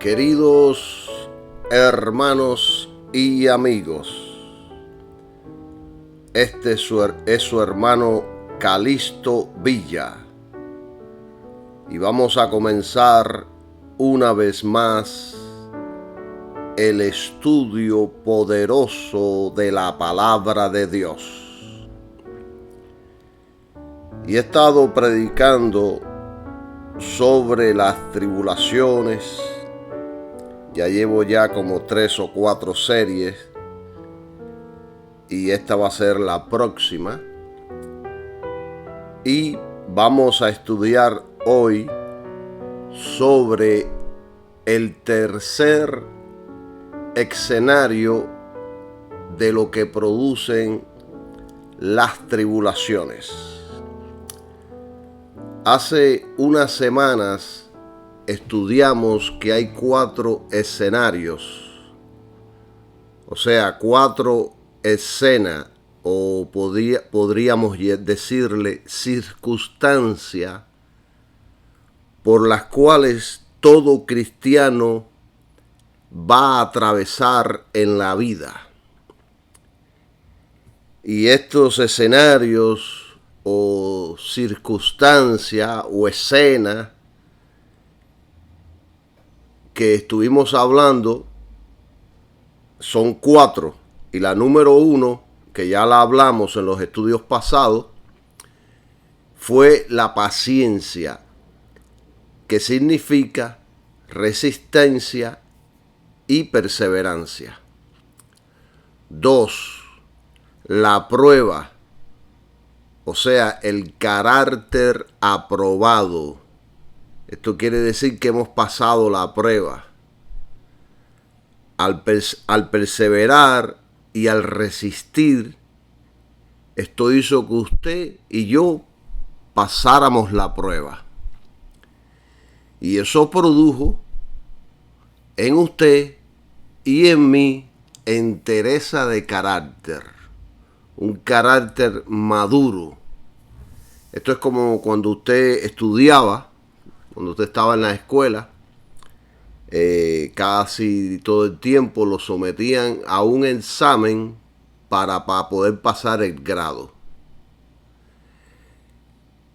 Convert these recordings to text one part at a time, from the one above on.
Queridos hermanos y amigos, este es su hermano Calixto Villa y vamos a comenzar una vez más el estudio poderoso de la palabra de Dios. Y he estado predicando sobre las tribulaciones. Ya llevo como 3 o 4 series y esta va a ser la próxima. Y vamos a estudiar hoy sobre el tercer escenario de lo que producen las tribulaciones. Hace unas semanas estudiamos que hay 4 escenarios, o sea, 4 escenas, o podríamos decirle circunstancias por las cuales todo cristiano va a atravesar en la vida. Y estos escenarios o circunstancias o escenas que estuvimos hablando son 4, y la número 1, que ya la hablamos en los estudios pasados, fue la paciencia, que significa resistencia y perseverancia. 2, la prueba, o sea, el carácter aprobado. Esto quiere decir que hemos pasado la prueba. Al perseverar y al resistir, esto hizo que usted y yo pasáramos la prueba. Y eso produjo en usted y en mí entereza de carácter, un carácter maduro. Esto es como cuando usted estudiaba. Cuando usted estaba en la escuela, casi todo el tiempo lo sometían a un examen para poder pasar el grado.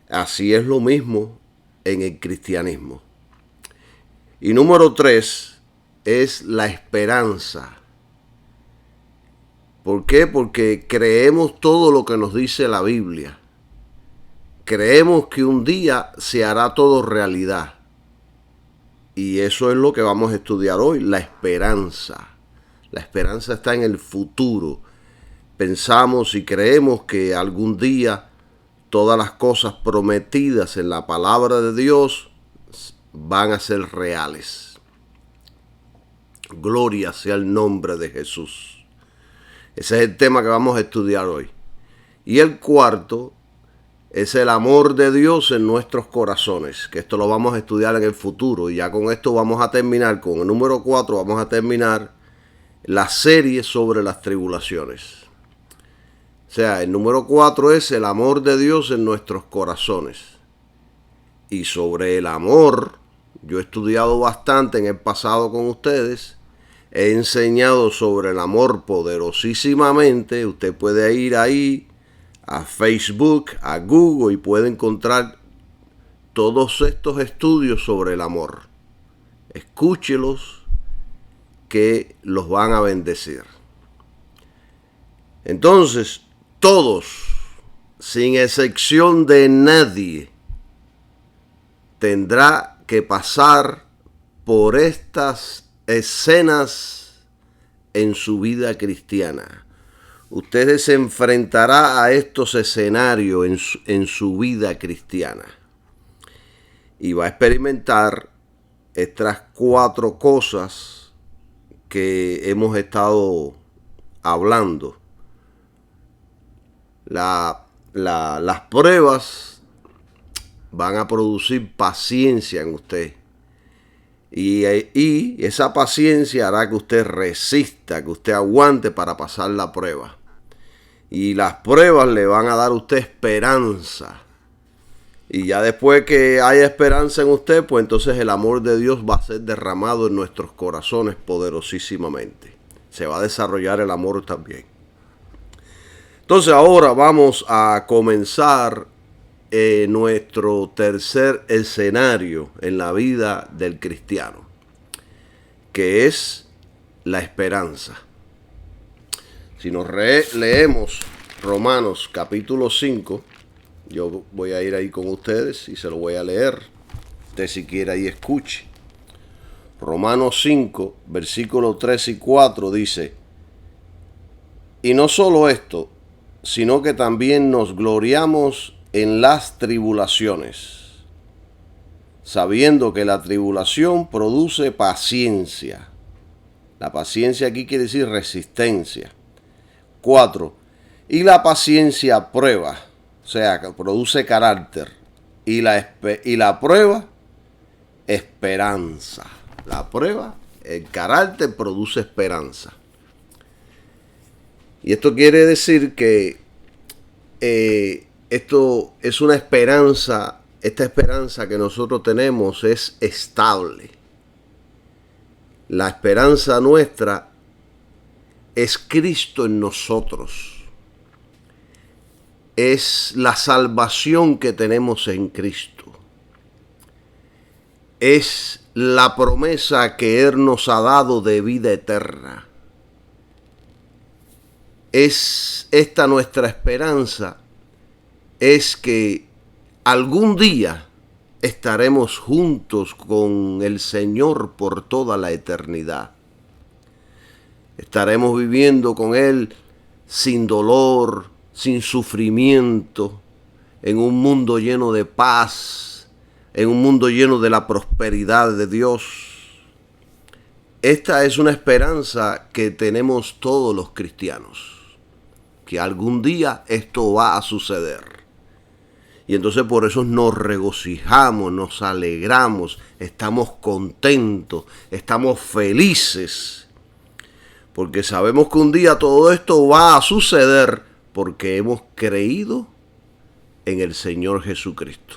Así es lo mismo en el cristianismo. Y número 3 es la esperanza. ¿Por qué? Porque creemos todo lo que nos dice la Biblia. Creemos que un día se hará todo realidad. Y eso es lo que vamos a estudiar hoy, la esperanza. La esperanza está en el futuro. Pensamos y creemos que algún día todas las cosas prometidas en la palabra de Dios van a ser reales. Gloria sea el nombre de Jesús. Ese es el tema que vamos a estudiar hoy. Y el cuarto es el amor de Dios en nuestros corazones, que esto lo vamos a estudiar en el futuro. Y ya con esto vamos a terminar, con el número 4 vamos a terminar la serie sobre las tribulaciones. O sea, el número 4 es el amor de Dios en nuestros corazones. Y sobre el amor, yo he estudiado bastante en el pasado con ustedes. He enseñado sobre el amor poderosísimamente. Usted puede ir ahí a Facebook, a Google, y puede encontrar todos estos estudios sobre el amor. Escúchelos, que los van a bendecir. Entonces, todos, sin excepción de nadie, tendrá que pasar por estas escenas en su vida cristiana. Usted se enfrentará a estos escenarios en su vida cristiana. Y va a experimentar estas 4 cosas que hemos estado hablando. Las pruebas van a producir paciencia en usted. Y esa paciencia hará que usted resista, que usted aguante para pasar la prueba. Y las pruebas le van a dar a usted esperanza. Y ya después que haya esperanza en usted, pues entonces el amor de Dios va a ser derramado en nuestros corazones poderosísimamente. Se va a desarrollar el amor también. Entonces ahora vamos a comenzar nuestro tercer escenario en la vida del cristiano, que es la esperanza. Si nos leemos Romanos capítulo 5, yo voy a ir ahí con ustedes y se lo voy a leer. Usted si quiere ahí escuche. Romanos 5, versículos 3 y 4 dice: y no solo esto, sino que también nos gloriamos en las tribulaciones, sabiendo que la tribulación produce paciencia. La paciencia aquí quiere decir resistencia. 4. Y la paciencia prueba, o sea, que produce carácter. Y la prueba, esperanza. La prueba, el carácter produce esperanza. Y esto quiere decir que esto es una esperanza. Esta esperanza que nosotros tenemos es estable. La esperanza nuestra es Cristo en nosotros. Es la salvación que tenemos en Cristo. Es la promesa que Él nos ha dado de vida eterna. Es esta nuestra esperanza, es que algún día estaremos juntos con el Señor por toda la eternidad. Estaremos viviendo con Él sin dolor, sin sufrimiento, en un mundo lleno de paz, en un mundo lleno de la prosperidad de Dios. Esta es una esperanza que tenemos todos los cristianos, que algún día esto va a suceder. Y entonces por eso nos regocijamos, nos alegramos, estamos contentos, estamos felices, porque sabemos que un día todo esto va a suceder porque hemos creído en el Señor Jesucristo.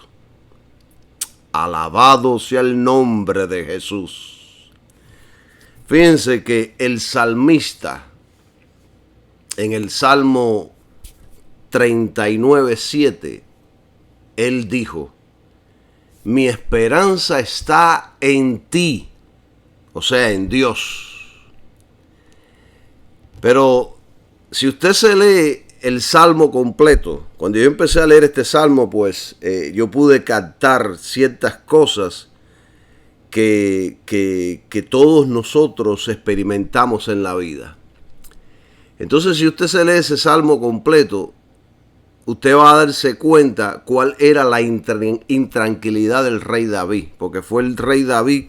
Alabado sea el nombre de Jesús. Fíjense que el salmista, en el Salmo 39:7, él dijo: mi esperanza está en ti, o sea, en Dios. Pero si usted se lee el Salmo completo, cuando yo empecé a leer este Salmo, pues yo pude captar ciertas cosas que todos nosotros experimentamos en la vida. Entonces, si usted se lee ese Salmo completo, usted va a darse cuenta cuál era la intranquilidad del rey David, porque fue el rey David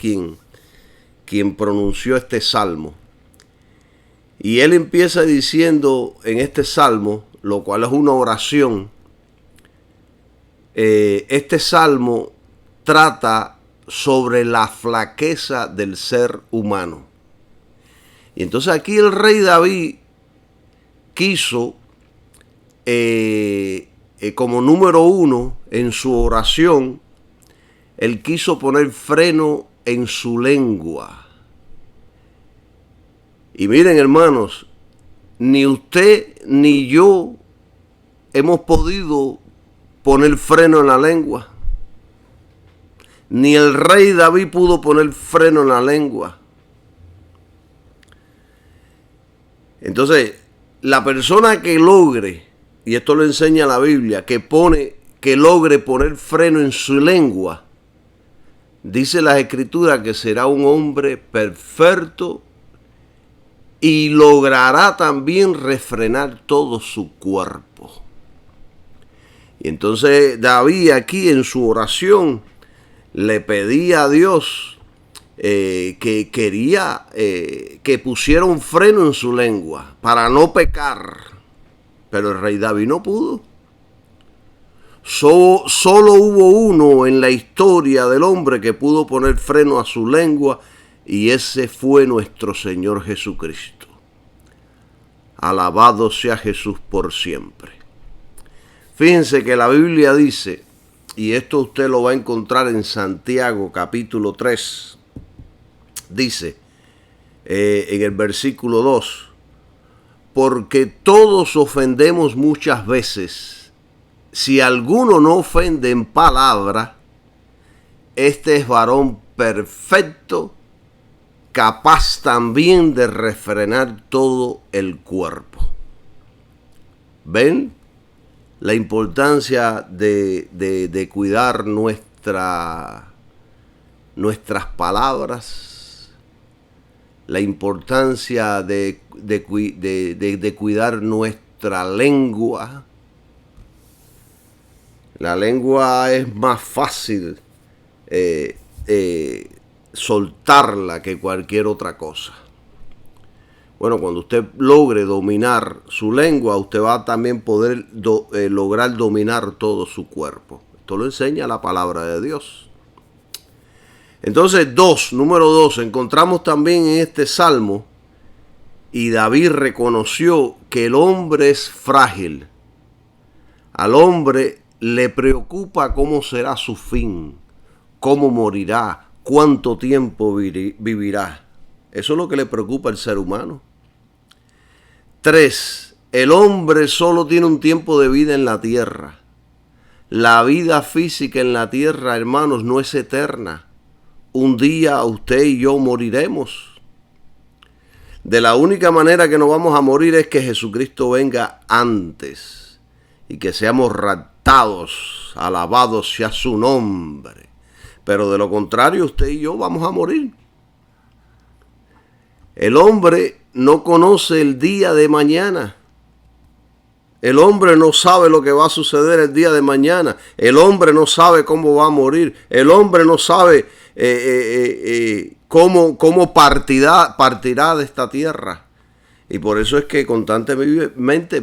quien pronunció este Salmo. Y él empieza diciendo en este Salmo, lo cual es una oración. Este Salmo trata sobre la flaqueza del ser humano. Y entonces aquí el rey David quiso, como número uno en su oración, él quiso poner freno en su lengua. Y miren, hermanos, ni usted ni yo hemos podido poner freno en la lengua. Ni el rey David pudo poner freno en la lengua. Entonces, la persona que logre, y esto lo enseña la Biblia, que logre poner freno en su lengua, dice las Escrituras que será un hombre perfecto y logrará también refrenar todo su cuerpo. Y entonces David aquí en su oración le pedía a Dios que quería que pusiera un freno en su lengua para no pecar. Pero el rey David no pudo. Solo hubo uno en la historia del hombre que pudo poner freno a su lengua, y ese fue nuestro Señor Jesucristo. Alabado sea Jesús por siempre. Fíjense que la Biblia dice y esto usted lo va a encontrar en Santiago capítulo 3, dice en el versículo 2, porque todos ofendemos muchas veces. Si alguno no ofende en palabra, este es varón perfecto, capaz también de refrenar todo el cuerpo. ¿Ven la importancia de cuidar nuestras palabras? La importancia de cuidar nuestra lengua. La lengua es más fácil soltarla que cualquier otra cosa. Bueno, cuando usted logre dominar su lengua, usted va a también poder lograr dominar todo su cuerpo. Esto lo enseña la palabra de Dios. Entonces, número 2, encontramos también en este salmo, y David reconoció que el hombre es frágil. Al hombre le preocupa cómo será su fin, cómo morirá, cuánto tiempo vivirá. Eso es lo que le preocupa al ser humano. 3, el hombre solo tiene un tiempo de vida en la tierra. La vida física en la tierra, hermanos, no es eterna. Un día usted y yo moriremos. De la única manera que no vamos a morir es que Jesucristo venga antes y que seamos raptados, alabado sea su nombre. Pero de lo contrario, usted y yo vamos a morir. El hombre no conoce el día de mañana. El hombre no sabe lo que va a suceder el día de mañana. El hombre no sabe cómo va a morir. El hombre no sabe cómo partirá de esta tierra. Y por eso es que constantemente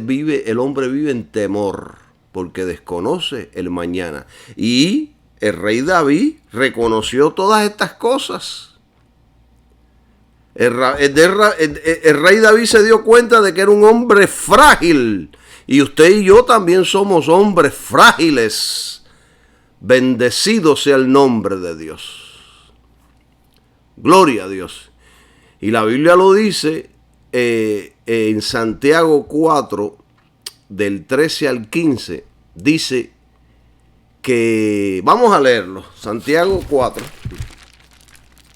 el hombre vive en temor, porque desconoce el mañana. Y el rey David reconoció todas estas cosas. El rey David se dio cuenta de que era un hombre frágil. Y usted y yo también somos hombres frágiles. Bendecido sea el nombre de Dios. Gloria a Dios. Y la Biblia lo dice en Santiago 4, del 13 al 15. Dice que, vamos a leerlo, Santiago 4.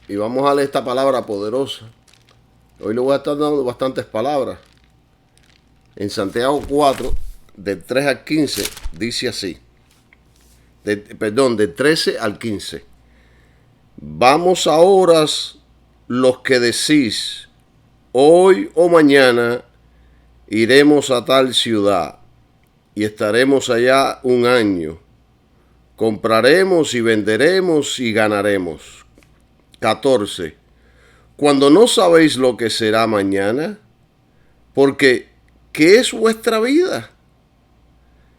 Y vamos a leer esta palabra poderosa. Hoy le voy a estar dando bastantes palabras. En Santiago 4, del 3 al 15, dice así. Del 13 al 15. Vamos ahora los que decís, hoy o mañana iremos a tal ciudad y estaremos allá un año. Compraremos y venderemos y ganaremos. 14. Cuando no sabéis lo que será mañana, porque ¿qué es vuestra vida?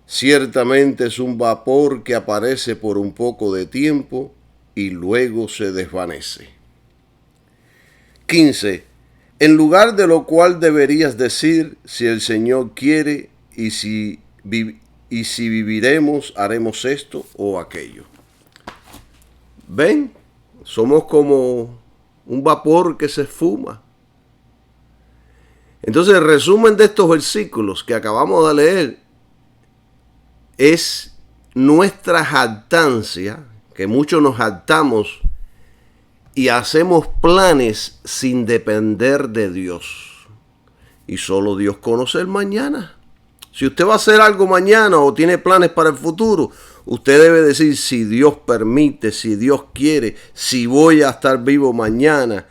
Ciertamente es un vapor que aparece por un poco de tiempo y luego se desvanece. 15. En lugar de lo cual deberías decir, si el Señor quiere y si viviremos, haremos esto o aquello. ¿Ven? Somos como un vapor que se esfuma. Entonces, el resumen de estos versículos que acabamos de leer es nuestra jactancia, que muchos nos jactamos y hacemos planes sin depender de Dios. Y solo Dios conoce el mañana. Si usted va a hacer algo mañana o tiene planes para el futuro, usted debe decir, si Dios permite, si Dios quiere, si voy a estar vivo mañana.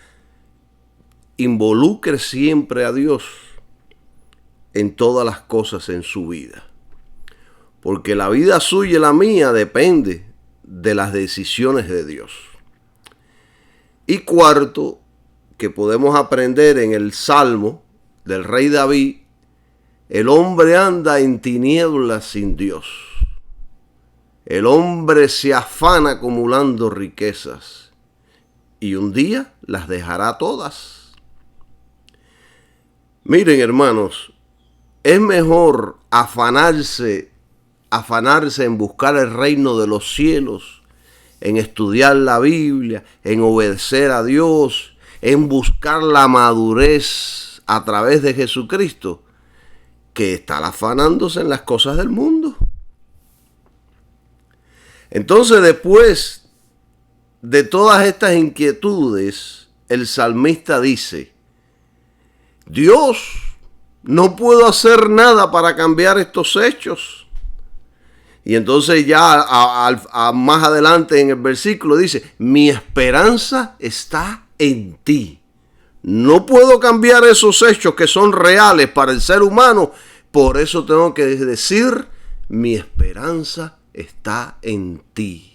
Involucre siempre a Dios en todas las cosas en su vida. Porque la vida suya y la mía depende de las decisiones de Dios. Y cuarto, que podemos aprender en el Salmo del rey David, el hombre anda en tinieblas sin Dios. El hombre se afana acumulando riquezas y un día las dejará todas. Miren, hermanos, es mejor afanarse afanarse en buscar el reino de los cielos, en estudiar la Biblia, en obedecer a Dios, en buscar la madurez a través de Jesucristo, que estar afanándose en las cosas del mundo. Entonces, después de todas estas inquietudes, el salmista dice: Dios, no puedo hacer nada para cambiar estos hechos. Y entonces ya más adelante en el versículo dice: mi esperanza está en ti. No puedo cambiar esos hechos que son reales para el ser humano. Por eso tengo que decir: mi esperanza está en ti.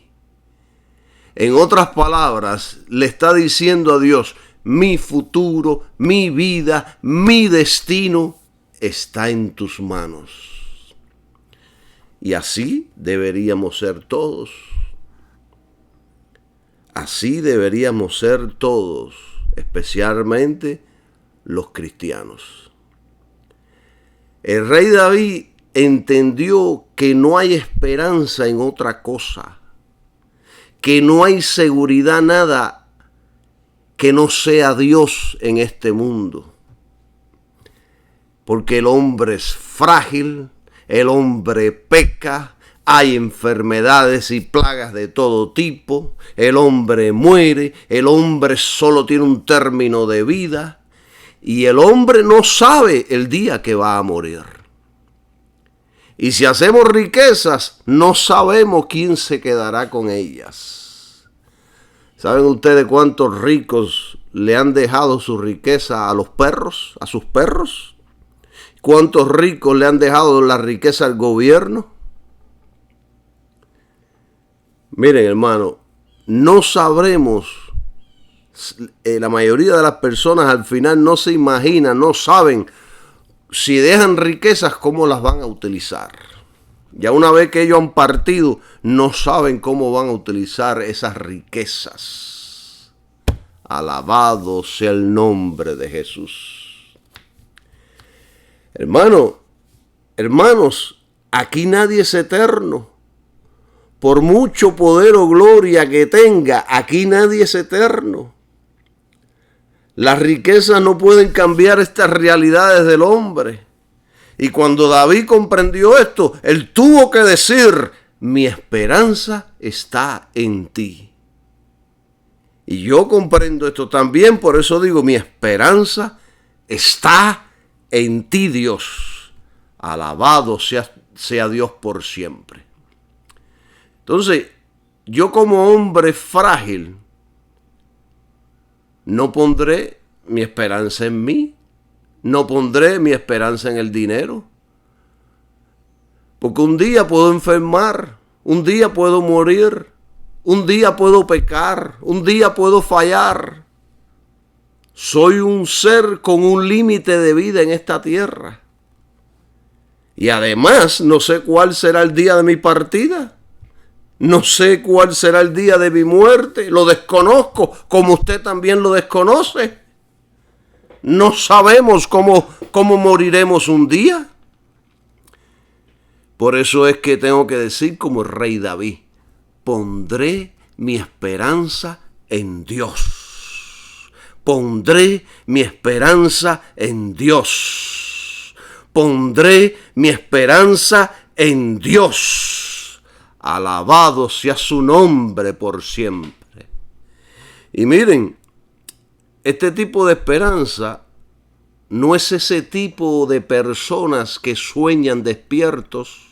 En otras palabras, le está diciendo a Dios: mi futuro, mi vida, mi destino está en tus manos. Y así deberíamos ser todos. Así deberíamos ser todos, especialmente los cristianos. El rey David entendió que no hay esperanza en otra cosa, que no hay seguridad nada que no sea Dios en este mundo. Porque el hombre es frágil, el hombre peca, hay enfermedades y plagas de todo tipo, el hombre muere, el hombre solo tiene un término de vida y el hombre no sabe el día que va a morir. Y si hacemos riquezas, no sabemos quién se quedará con ellas. ¿Saben ustedes cuántos ricos le han dejado su riqueza a los perros, a sus perros? ¿Cuántos ricos le han dejado la riqueza al gobierno? Miren, hermano, no sabremos, la mayoría de las personas al final no se imaginan, no saben si dejan riquezas, cómo las van a utilizar. Ya una vez que ellos han partido, no saben cómo van a utilizar esas riquezas. Alabado sea el nombre de Jesús. Hermanos, aquí nadie es eterno. Por mucho poder o gloria que tenga, aquí nadie es eterno. Las riquezas no pueden cambiar estas realidades del hombre. Y cuando David comprendió esto, él tuvo que decir: mi esperanza está en ti. Y yo comprendo esto también, por eso digo: mi esperanza está en ti, Dios. Alabado sea Dios por siempre. Entonces, yo como hombre frágil, no pondré mi esperanza en mí, no pondré mi esperanza en el dinero, porque un día puedo enfermar, un día puedo morir, un día puedo pecar, un día puedo fallar. Soy un ser con un límite de vida en esta tierra. Y además no sé cuál será el día de mi partida. No sé cuál será el día de mi muerte. Lo desconozco, como usted también lo desconoce. No sabemos cómo moriremos un día. Por eso es que tengo que decir como el rey David: pondré mi esperanza en Dios. Pondré mi esperanza en Dios. Pondré mi esperanza en Dios. Alabado sea su nombre por siempre. Y miren, este tipo de esperanza no es ese tipo de personas que sueñan despiertos.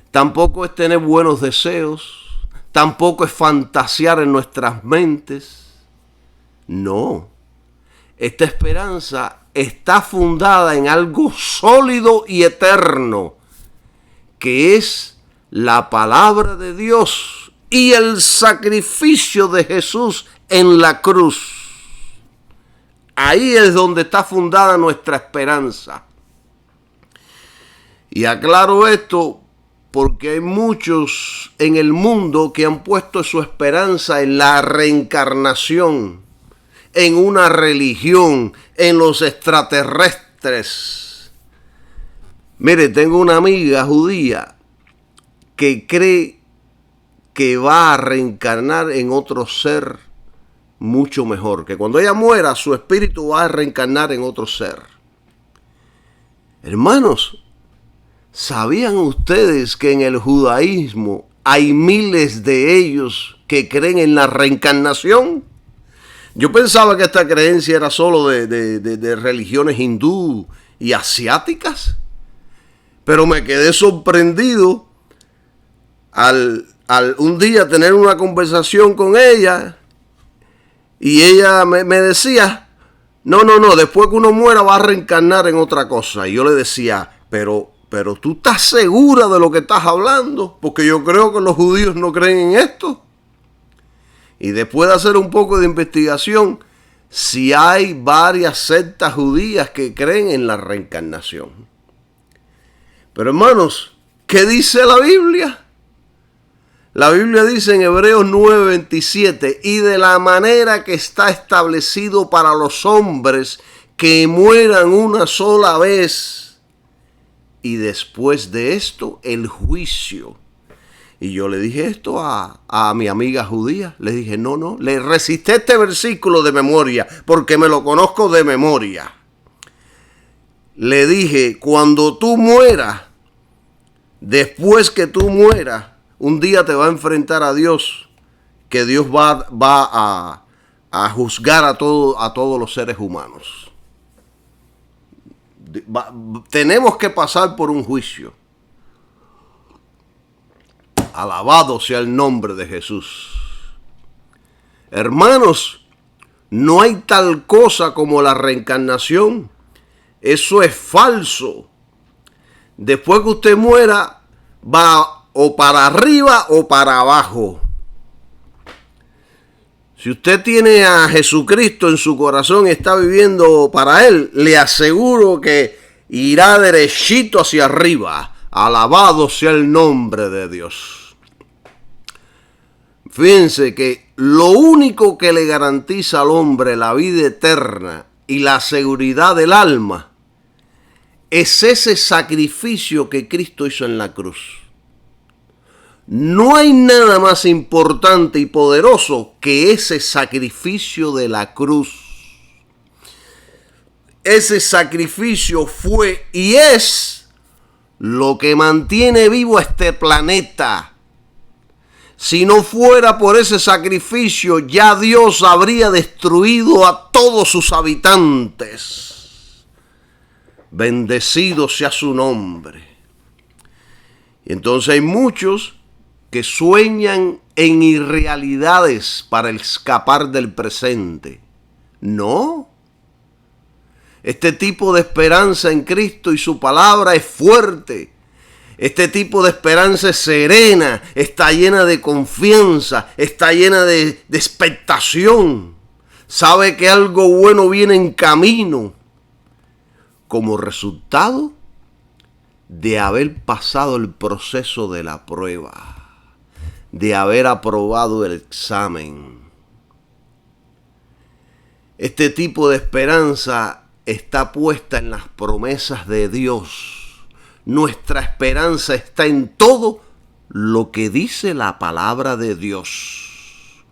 Tampoco es tener buenos deseos. Tampoco es fantasear en nuestras mentes. No, esta esperanza está fundada en algo sólido y eterno, que es la palabra de Dios y el sacrificio de Jesús en la cruz. Ahí es donde está fundada nuestra esperanza. Y aclaro esto porque hay muchos en el mundo que han puesto su esperanza en la reencarnación, en una religión, en los extraterrestres. Mire, tengo una amiga judía que cree que va a reencarnar en otro ser mucho mejor, que cuando ella muera su espíritu va a reencarnar en otro ser. Hermanos, ¿sabían ustedes que en el judaísmo hay miles de ellos que creen en la reencarnación? Yo pensaba que esta creencia era solo de religiones hindú y asiáticas, pero me quedé sorprendido al un día tener una conversación con ella y ella me decía, no, después que uno muera va a reencarnar en otra cosa. Y yo le decía, pero tú estás segura de lo que estás hablando, porque yo creo que los judíos no creen en esto. Y después de hacer un poco de investigación, sí hay varias sectas judías que creen en la reencarnación. Pero hermanos, ¿qué dice la Biblia? La Biblia dice en Hebreos 9:27, y de la manera que está establecido para los hombres que mueran una sola vez, y después de esto el juicio. Y yo le dije esto a mi amiga judía, le dije, no, le recité este versículo de memoria, porque me lo conozco de memoria. Le dije, cuando tú mueras, después que tú mueras, un día te va a enfrentar a Dios, que Dios va a juzgar a todos los seres humanos. Tenemos que pasar por un juicio. Alabado sea el nombre de Jesús. Hermanos, no hay tal cosa como la reencarnación. Eso es falso. Después que usted muera, va o para arriba o para abajo. Si usted tiene a Jesucristo en su corazón y está viviendo para Él, le aseguro que irá derechito hacia arriba. Alabado sea el nombre de Dios. Fíjense que lo único que le garantiza al hombre la vida eterna y la seguridad del alma es ese sacrificio que Cristo hizo en la cruz. No hay nada más importante y poderoso que ese sacrificio de la cruz. Ese sacrificio fue y es lo que mantiene vivo este planeta. Si no fuera por ese sacrificio, ya Dios habría destruido a todos sus habitantes. Bendecido sea su nombre. Y entonces hay muchos que sueñan en irrealidades para escapar del presente. No. Este tipo de esperanza en Cristo y su palabra es fuerte. Este tipo de esperanza es serena, está llena de confianza, está llena de expectación. Sabe que algo bueno viene en camino como resultado de haber pasado el proceso de la prueba, de haber aprobado el examen. Este tipo de esperanza está puesta en las promesas de Dios. Nuestra esperanza está en todo lo que dice la palabra de Dios.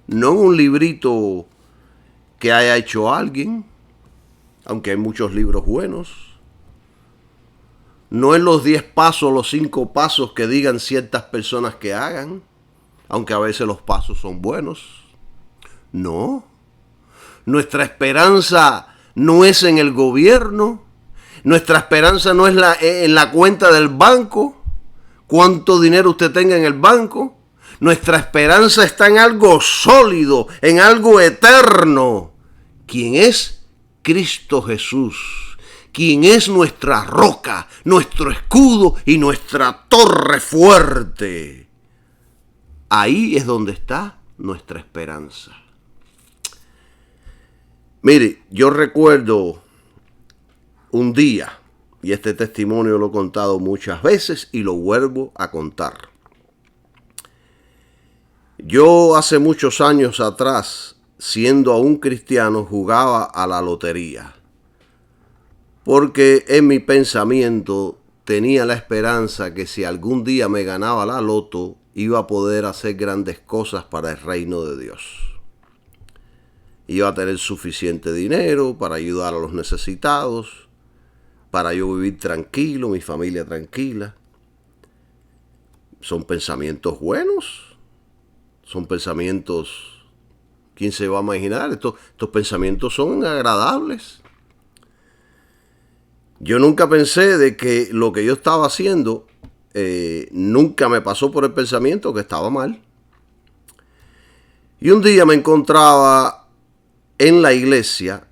No en un librito que haya hecho alguien, aunque hay muchos libros buenos. No en los 10 pasos, los 5 pasos que digan ciertas personas que hagan, aunque a veces los pasos son buenos. No. Nuestra esperanza no es en el gobierno. Nuestra esperanza no es en la cuenta del banco. Cuánto dinero usted tenga en el banco. Nuestra esperanza está en algo sólido, en algo eterno. ¿Quién es? Cristo Jesús. Quien es nuestra roca, nuestro escudo y nuestra torre fuerte. Ahí es donde está nuestra esperanza. Mire, yo recuerdo un día, y este testimonio lo he contado muchas veces y lo vuelvo a contar. Yo hace muchos años atrás, siendo aún cristiano, jugaba a la lotería. Porque en mi pensamiento tenía la esperanza que si algún día me ganaba la loto, iba a poder hacer grandes cosas para el reino de Dios. Iba a tener suficiente dinero para ayudar a los necesitados, para yo vivir tranquilo, mi familia tranquila. Son pensamientos buenos, son pensamientos, ¿quién se va a imaginar? Estos pensamientos son agradables. Yo nunca pensé de que lo que yo estaba haciendo, nunca me pasó por el pensamiento que estaba mal. Y un día me encontraba en la iglesia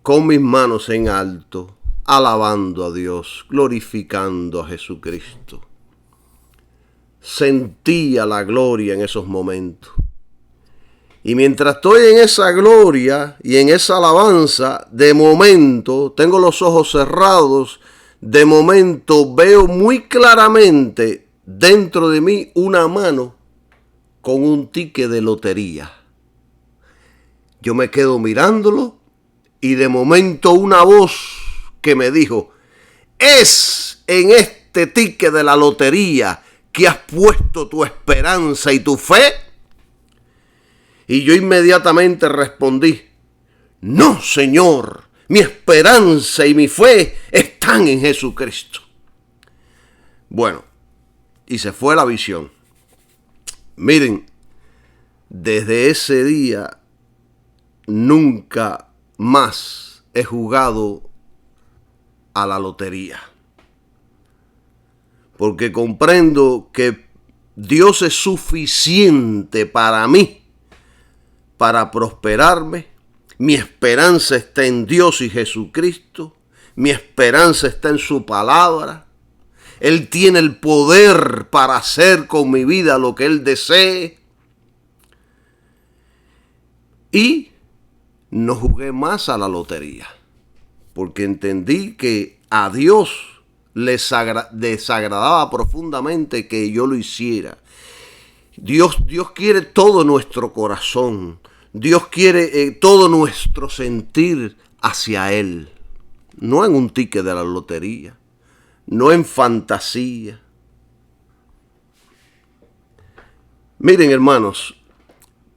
con mis manos en alto, alabando a Dios, glorificando a Jesucristo. Sentía la gloria en esos momentos. Y mientras estoy en esa gloria y en esa alabanza, de momento, tengo los ojos cerrados, de momento veo muy claramente dentro de mí una mano con un ticket de lotería. Yo me quedo mirándolo y de momento una voz que me dijo, es en este ticket de la lotería que has puesto tu esperanza y tu fe. Y yo inmediatamente respondí, no, Señor, mi esperanza y mi fe están en Jesucristo. Bueno, y se fue la visión. Miren, desde ese día nunca más he jugado a la lotería. Porque comprendo que Dios es suficiente para mí, para prosperarme. Mi esperanza está en Dios y Jesucristo. Mi esperanza está en su palabra. Él tiene el poder para hacer con mi vida lo que Él desee. Y no jugué más a la lotería, porque entendí que a Dios le desagradaba profundamente que yo lo hiciera. Dios quiere todo nuestro corazón. Dios quiere todo nuestro sentir hacia Él. No en un ticket de la lotería. No en fantasía. Miren, hermanos,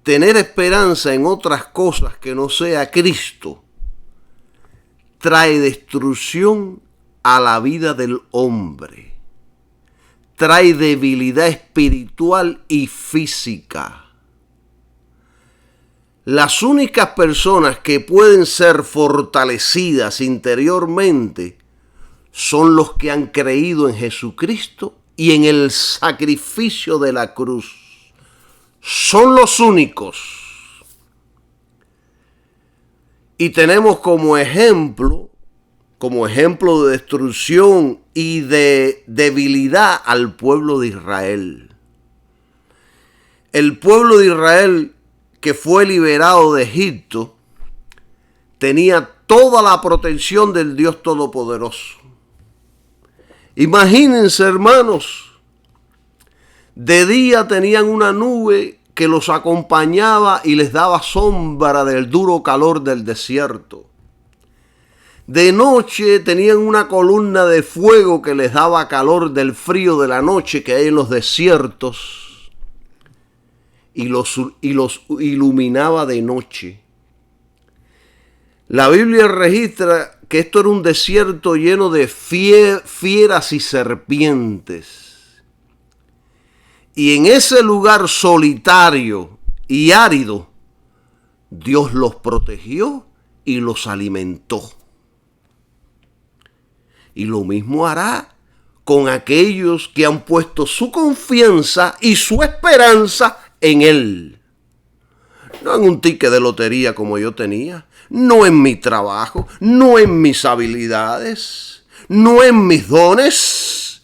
tener esperanza en otras cosas que no sea Cristo trae destrucción a la vida del hombre. Trae debilidad espiritual y física. Las únicas personas que pueden ser fortalecidas interiormente son los que han creído en Jesucristo y en el sacrificio de la cruz. Son los únicos. Y tenemos como ejemplo de destrucción y de debilidad al pueblo de Israel. El pueblo de Israel que fue liberado de Egipto tenía toda la protección del Dios Todopoderoso. Imagínense, hermanos, de día tenían una nube que los acompañaba y les daba sombra del duro calor del desierto. De noche tenían una columna de fuego que les daba calor del frío de la noche que hay en los desiertos y los iluminaba de noche. La Biblia registra que esto era un desierto lleno de fieras y serpientes. Y en ese lugar solitario y árido, Dios los protegió y los alimentó. Y lo mismo hará con aquellos que han puesto su confianza y su esperanza en Él. No en un ticket de lotería como yo tenía, no en mi trabajo, no en mis habilidades, no en mis dones.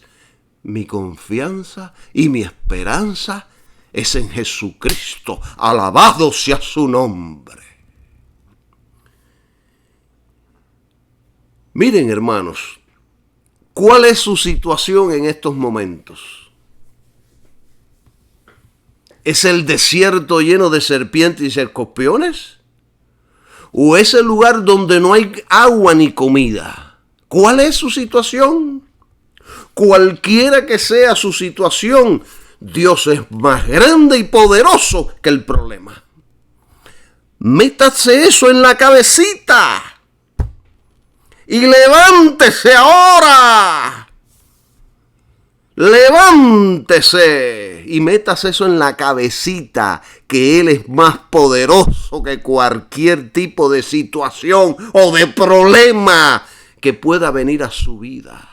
Mi confianza y mi esperanza es en Jesucristo. Alabado sea su nombre. Miren, hermanos, ¿cuál es su situación en estos momentos? ¿Es el desierto lleno de serpientes y escorpiones? ¿O es el lugar donde no hay agua ni comida? ¿Cuál es su situación? cualquiera que sea su situación, Dios es más grande y poderoso que el problema. Métase eso en la cabecita y levántese ahora. Levántese y métase eso en la cabecita, que Él es más poderoso que cualquier tipo de situación o de problema que pueda venir a su vida.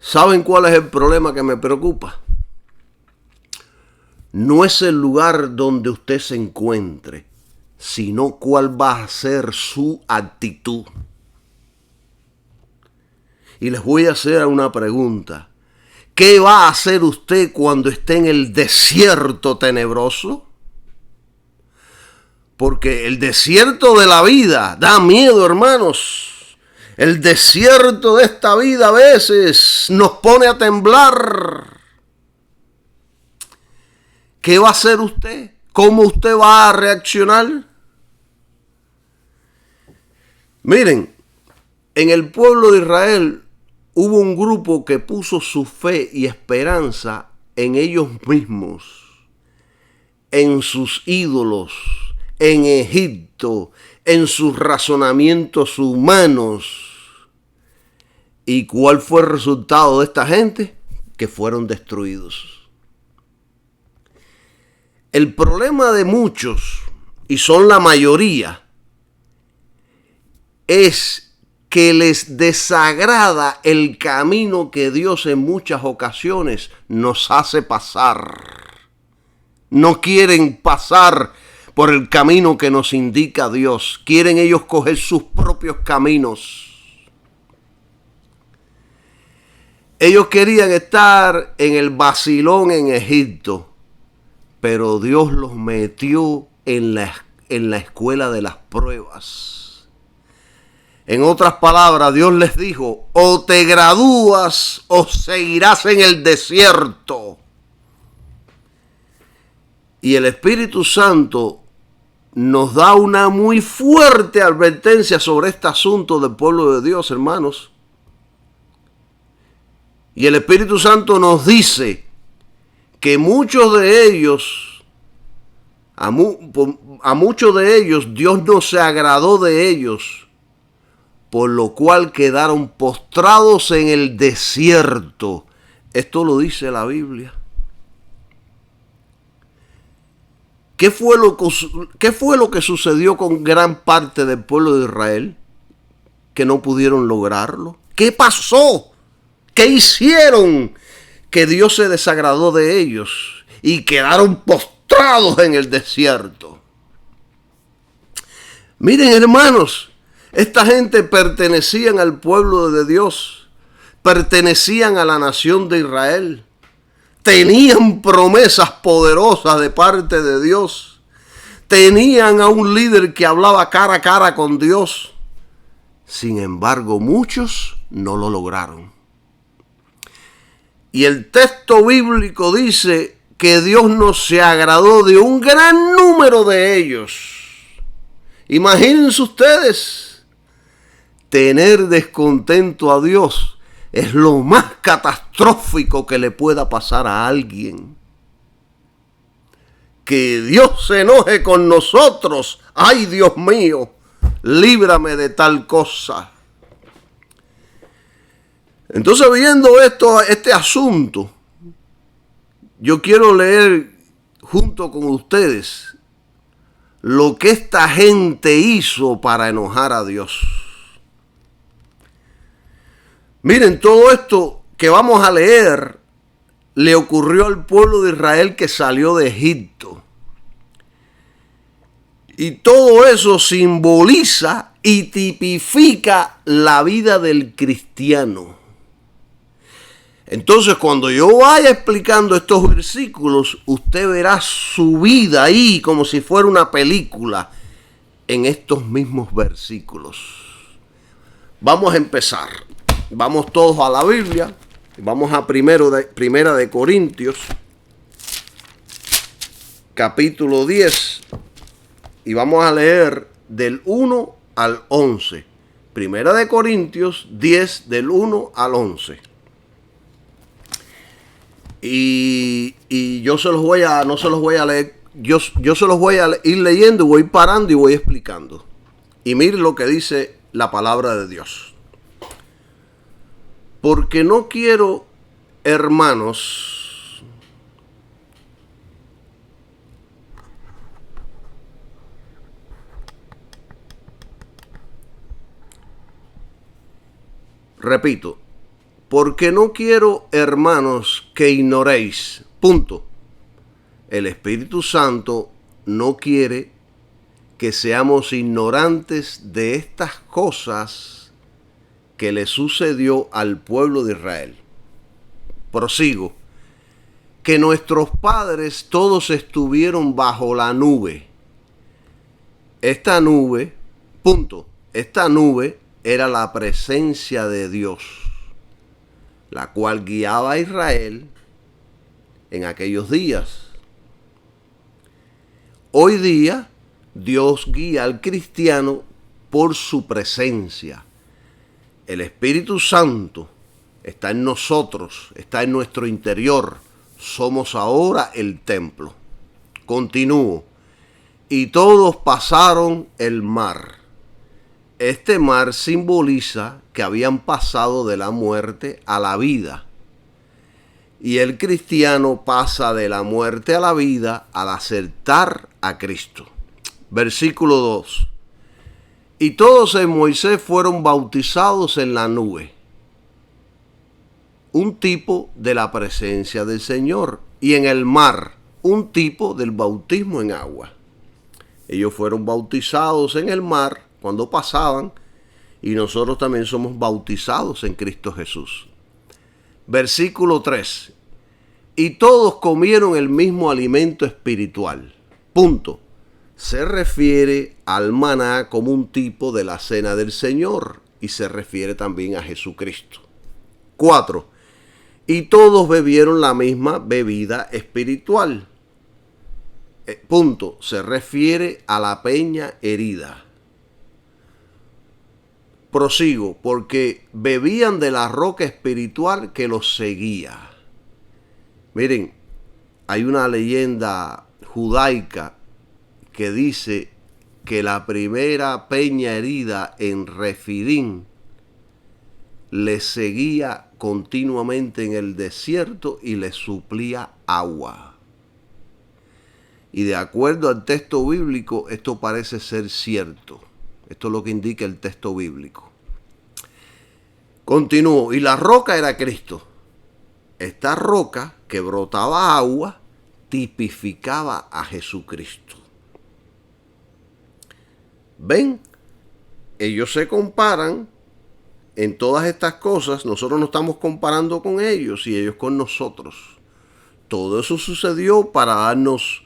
¿Saben cuál es el problema que me preocupa? No es el lugar donde usted se encuentre, sino cuál va a ser su actitud. Y les voy a hacer una pregunta. ¿Qué va a hacer usted cuando esté en el desierto tenebroso? Porque el desierto de la vida da miedo, hermanos. El desierto de esta vida a veces nos pone a temblar. ¿Qué va a hacer usted? ¿Cómo usted va a reaccionar? Miren, en el pueblo de Israel hubo un grupo que puso su fe y esperanza en ellos mismos, en sus ídolos, en Egipto, en sus razonamientos humanos. ¿Y cuál fue el resultado de esta gente? Que fueron destruidos. El problema de muchos, y son la mayoría, es que les desagrada el camino que Dios en muchas ocasiones nos hace pasar. No quieren pasar por el camino que nos indica Dios. Quieren ellos coger sus propios caminos. Ellos querían estar en el vacilón en Egipto, pero Dios los metió en la escuela de las pruebas. En otras palabras, Dios les dijo, o te gradúas o seguirás en el desierto. Y el Espíritu Santo nos da una muy fuerte advertencia sobre este asunto del pueblo de Dios, hermanos. Y el Espíritu Santo nos dice que muchos de ellos, a muchos de ellos, Dios no se agradó de ellos, por lo cual quedaron postrados en el desierto. Esto lo dice la Biblia. ¿Qué fue lo que sucedió con gran parte del pueblo de Israel? Que no pudieron lograrlo. ¿Qué pasó? ¿Qué hicieron? Que Dios se desagradó de ellos y quedaron postrados en el desierto. Miren, hermanos, esta gente pertenecían al pueblo de Dios, pertenecían a la nación de Israel, tenían promesas poderosas de parte de Dios, tenían a un líder que hablaba cara a cara con Dios. Sin embargo, muchos no lo lograron. Y el texto bíblico dice que Dios no se agradó de un gran número de ellos. Imagínense ustedes. Tener descontento a Dios es lo más catastrófico que le pueda pasar a alguien. Que Dios se enoje con nosotros. ¡Ay, Dios mío! Líbrame de tal cosa. Entonces, viendo este asunto, yo quiero leer junto con ustedes lo que esta gente hizo para enojar a Dios. Miren, todo esto que vamos a leer le ocurrió al pueblo de Israel que salió de Egipto. Y todo eso simboliza y tipifica la vida del cristiano. Entonces, cuando yo vaya explicando estos versículos, usted verá su vida ahí como si fuera una película en estos mismos versículos. Vamos a empezar. Vamos todos a la Biblia. Vamos a Primera de Corintios, capítulo 10. Y vamos a leer del 1 al 11. Primera de Corintios 10 del 1 al 11. Y yo se los voy a, no se los voy a leer, yo se los voy a ir leyendo y voy parando y voy explicando. Y miren lo que dice la palabra de Dios. Porque no quiero, hermanos, repito, porque no quiero, hermanos, que ignoréis, punto. El Espíritu Santo no quiere que seamos ignorantes de estas cosas que le sucedió al pueblo de Israel. Prosigo. Que nuestros padres todos estuvieron bajo la nube. Esta nube, punto, esta nube era la presencia de Dios, la cual guiaba a Israel en aquellos días. Hoy día, Dios guía al cristiano por su presencia. El Espíritu Santo está en nosotros, está en nuestro interior. Somos ahora el templo. Continúo. Y todos pasaron el mar. Este mar simboliza que habían pasado de la muerte a la vida. Y el cristiano pasa de la muerte a la vida al aceptar a Cristo. Versículo 2. Y todos en Moisés fueron bautizados en la nube. Un tipo de la presencia del Señor. Y en el mar, un tipo del bautismo en agua. Ellos fueron bautizados en el mar cuando pasaban, y nosotros también somos bautizados en Cristo Jesús. Versículo 3. Y todos comieron el mismo alimento espiritual. Punto. Se refiere al maná como un tipo de la cena del Señor y se refiere también a Jesucristo. 4. Y todos bebieron la misma bebida espiritual. Punto. Se refiere a la peña herida. Prosigo, porque bebían de la roca espiritual que los seguía. Miren, hay una leyenda judaica que dice que la primera peña herida en Refidim les seguía continuamente en el desierto y les suplía agua. Y de acuerdo al texto bíblico, esto parece ser cierto. Esto es lo que indica el texto bíblico. Continúo. Y la roca era Cristo. Esta roca que brotaba agua tipificaba a Jesucristo. ¿Ven? Ellos se comparan en todas estas cosas. Nosotros nos estamos comparando con ellos y ellos con nosotros. Todo eso sucedió para darnos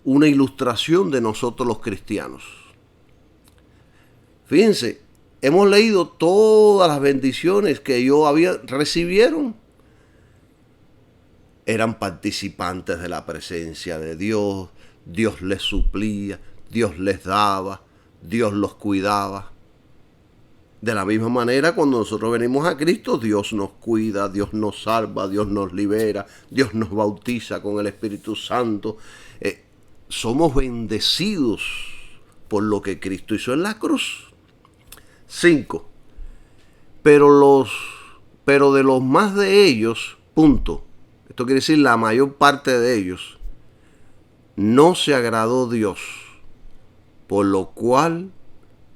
una ilustración de nosotros los cristianos. Fíjense, hemos leído todas las bendiciones que ellos recibieron. Eran participantes de la presencia de Dios. Dios les suplía, Dios les daba, Dios los cuidaba. De la misma manera, cuando nosotros venimos a Cristo, Dios nos cuida, Dios nos salva, Dios nos libera, Dios nos bautiza con el Espíritu Santo. Somos bendecidos por lo que Cristo hizo en la cruz. 5. Pero de los más de ellos, punto. Esto quiere decir la mayor parte de ellos, no se agradó Dios, por lo cual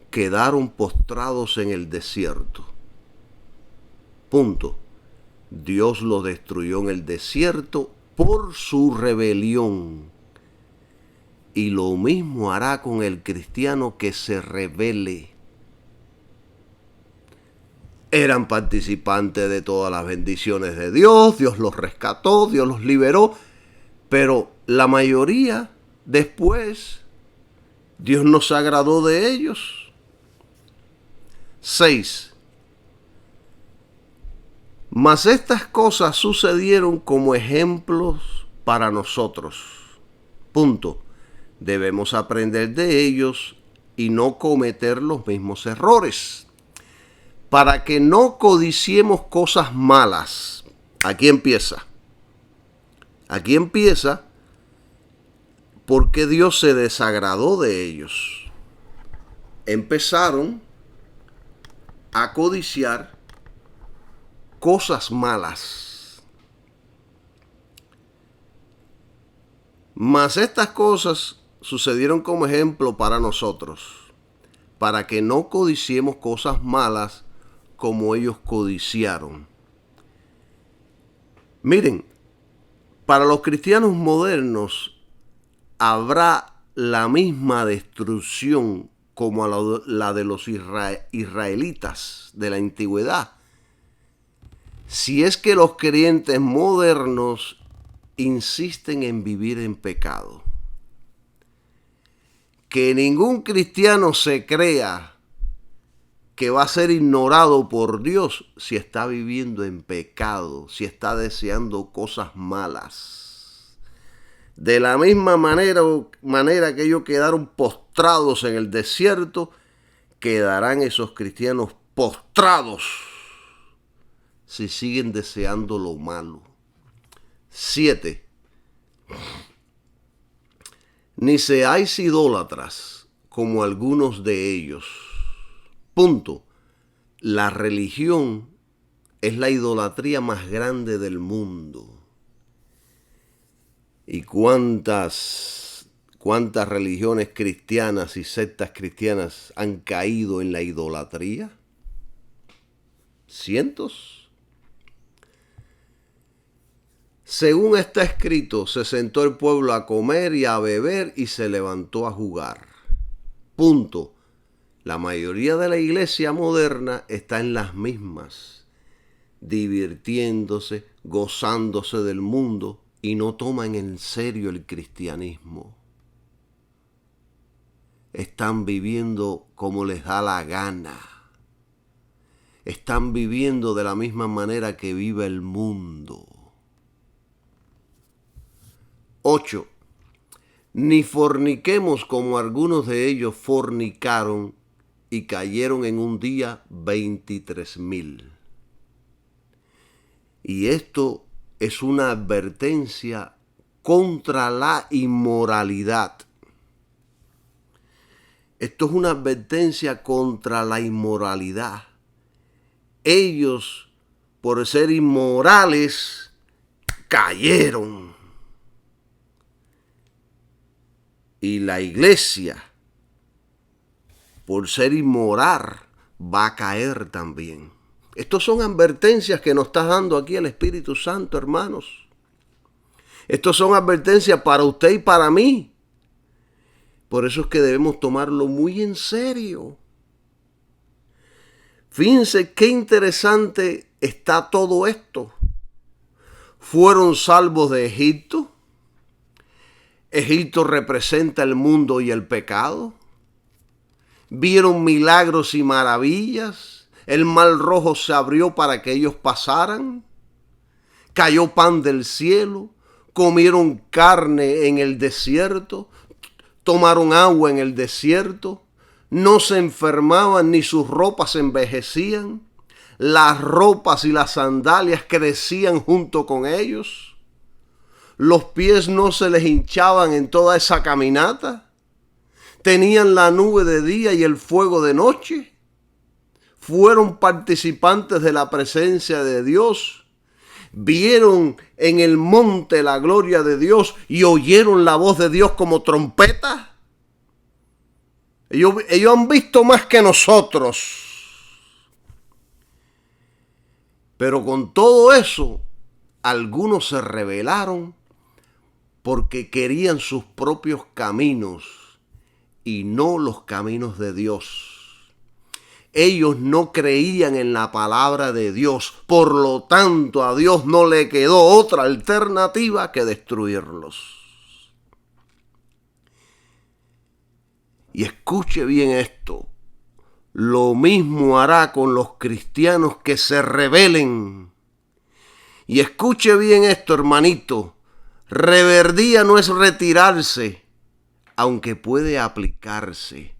quedaron postrados en el desierto. Punto. Dios los destruyó en el desierto por su rebelión. Y lo mismo hará con el cristiano que se rebele. Eran participantes de todas las bendiciones de Dios, Dios los rescató, Dios los liberó, pero la mayoría después Dios no se agradó de ellos. 6. Mas estas cosas sucedieron como ejemplos para nosotros. Punto. Debemos aprender de ellos y no cometer los mismos errores. para que no codiciemos cosas malas. Aquí empieza. Aquí empieza porque Dios se desagradó de ellos. Empezaron a codiciar cosas malas. Mas estas cosas sucedieron como ejemplo para nosotros, para que no codiciemos cosas malas como ellos codiciaron. Miren, para los cristianos modernos habrá la misma destrucción como la de los israelitas de la antigüedad, si es que los creyentes modernos insisten en vivir en pecado. Que ningún cristiano se crea que va a ser ignorado por Dios si está viviendo en pecado, si está deseando cosas malas. De la misma manera que ellos quedaron postrados en el desierto, quedarán esos cristianos postrados si siguen deseando lo malo. 7. Ni seáis idólatras como algunos de ellos. Punto. La religión es la idolatría más grande del mundo. ¿Y cuántas religiones cristianas y sectas cristianas han caído en la idolatría? Cientos. Según está escrito, se sentó el pueblo a comer y a beber y se levantó a jugar. Punto. La mayoría de la iglesia moderna está en las mismas, divirtiéndose, gozándose del mundo y no toman en serio el cristianismo. Están viviendo como les da la gana. Están viviendo de la misma manera que vive el mundo. 8. Ni forniquemos como algunos de ellos fornicaron y cayeron en un día 23,000. Y esto es una advertencia contra la inmoralidad. Esto es una advertencia contra la inmoralidad. Ellos, por ser inmorales, cayeron. Y la iglesia, por ser inmoral, va a caer también. Estas son advertencias que nos está dando aquí el Espíritu Santo, hermanos. Estas son advertencias para usted y para mí. Por eso es que debemos tomarlo muy en serio. Fíjense qué interesante está todo esto. Fueron salvos de Egipto. Egipto representa el mundo y el pecado. Vieron milagros y maravillas. El mar Rojo se abrió para que ellos pasaran. Cayó pan del cielo. Comieron carne en el desierto. Tomaron agua en el desierto. No se enfermaban ni sus ropas envejecían. Las ropas y las sandalias crecían junto con ellos. Los pies no se les hinchaban en toda esa caminata. Tenían la nube de día y el fuego de noche. Fueron participantes de la presencia de Dios. Vieron en el monte la gloria de Dios y oyeron la voz de Dios como trompeta. Ellos han visto más que nosotros. Pero con todo eso, algunos se rebelaron porque querían sus propios caminos y no los caminos de Dios. Ellos no creían en la palabra de Dios, por lo tanto a Dios no le quedó otra alternativa que destruirlos. Y escuche bien esto, lo mismo hará con los cristianos que se rebelen. Y escuche bien esto, hermanito. Reverdía no es retirarse, aunque puede aplicarse.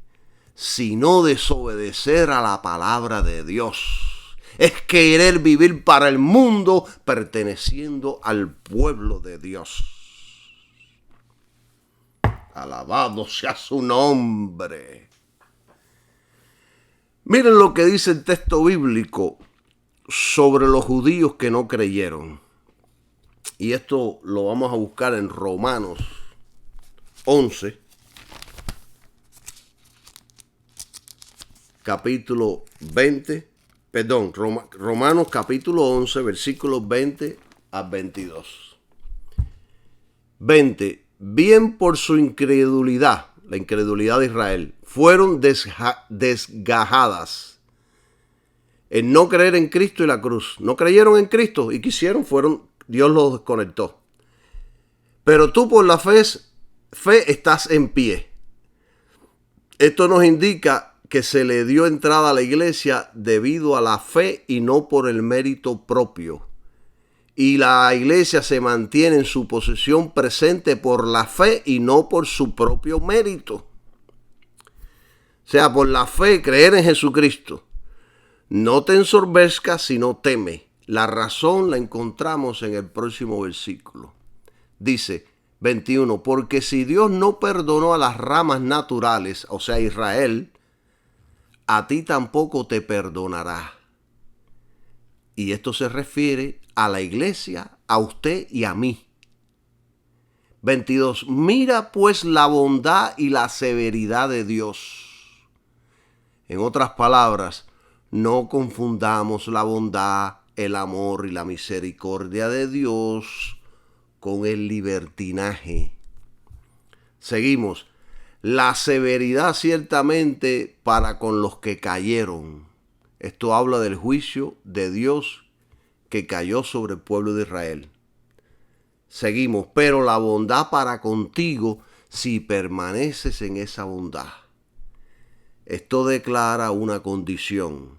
sino desobedecer a la palabra de Dios. Es querer vivir para el mundo perteneciendo al pueblo de Dios. Alabado sea su nombre. Miren lo que dice el texto bíblico sobre los judíos que no creyeron. Y esto lo vamos a buscar en Romanos 11, capítulo 20, Romanos capítulo 11, versículos 20 a 22. 20. Bien por su incredulidad, la incredulidad de Israel, fueron desgajadas en no creer en Cristo y la cruz. No creyeron en Cristo y quisieron, Dios los desconectó. Pero tú por la fe estás en pie. Esto nos indica que se le dio entrada a la iglesia debido a la fe y no por el mérito propio. Y la iglesia se mantiene en su posición presente por la fe y no por su propio mérito. O sea, por la fe, creer en Jesucristo. No te ensorbezcas, sino teme. La razón la encontramos en el próximo versículo. Dice 21, porque si Dios no perdonó a las ramas naturales, o sea, Israel, a ti tampoco te perdonará. Y esto se refiere a la iglesia, a usted y a mí. 22. Mira pues la bondad y la severidad de Dios. En otras palabras, no confundamos la bondad, el amor y la misericordia de Dios con el libertinaje. Seguimos. La severidad ciertamente para con los que cayeron. Esto habla del juicio de Dios que cayó sobre el pueblo de Israel. Seguimos, pero la bondad para contigo si permaneces en esa bondad. Esto declara una condición.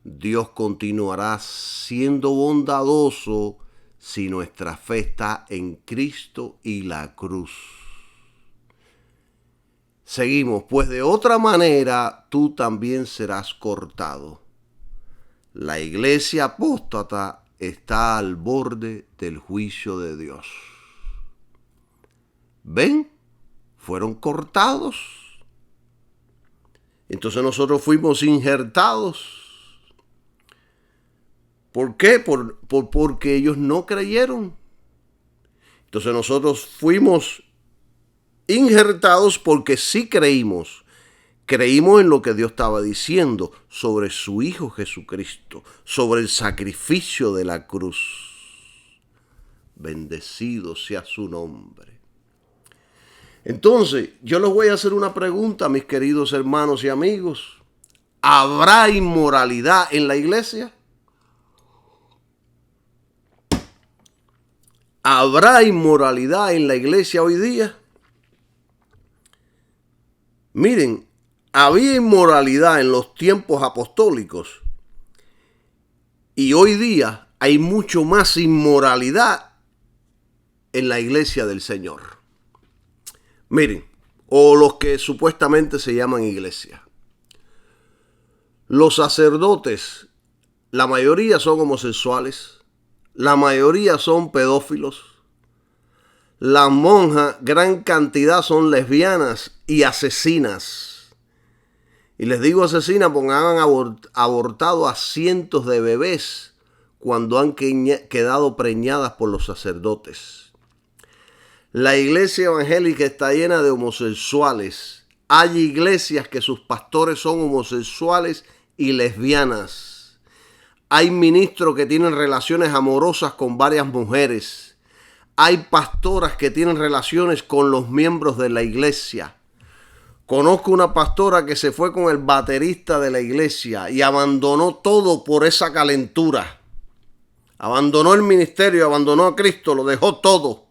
Dios continuará siendo bondadoso si nuestra fe está en Cristo y la cruz. Seguimos, pues de otra manera tú también serás cortado. La iglesia apóstata está al borde del juicio de Dios. ¿Ven? Fueron cortados. Entonces nosotros fuimos injertados. ¿Por qué? Porque ellos no creyeron. Entonces nosotros fuimos injertados porque sí creímos. Creímos en lo que Dios estaba diciendo sobre su Hijo Jesucristo, sobre el sacrificio de la cruz. Bendecido sea su nombre. Entonces, yo les voy a hacer una pregunta, mis queridos hermanos y amigos. ¿Habrá inmoralidad en la iglesia? ¿Habrá inmoralidad en la iglesia hoy día? Miren, había inmoralidad en los tiempos apostólicos y hoy día hay mucho más inmoralidad en la iglesia del Señor. Miren, o los que supuestamente se llaman iglesia. Los sacerdotes, la mayoría son homosexuales, la mayoría son pedófilos. Las monjas, gran cantidad son lesbianas y asesinas. Y les digo asesinas porque han abortado a cientos de bebés cuando han quedado preñadas por los sacerdotes. La iglesia evangélica está llena de homosexuales. Hay iglesias que sus pastores son homosexuales y lesbianas. Hay ministros que tienen relaciones amorosas con varias mujeres. Hay pastoras que tienen relaciones con los miembros de la iglesia. Conozco una pastora que se fue con el baterista de la iglesia y abandonó todo por esa calentura. Abandonó el ministerio, abandonó a Cristo, lo dejó todo.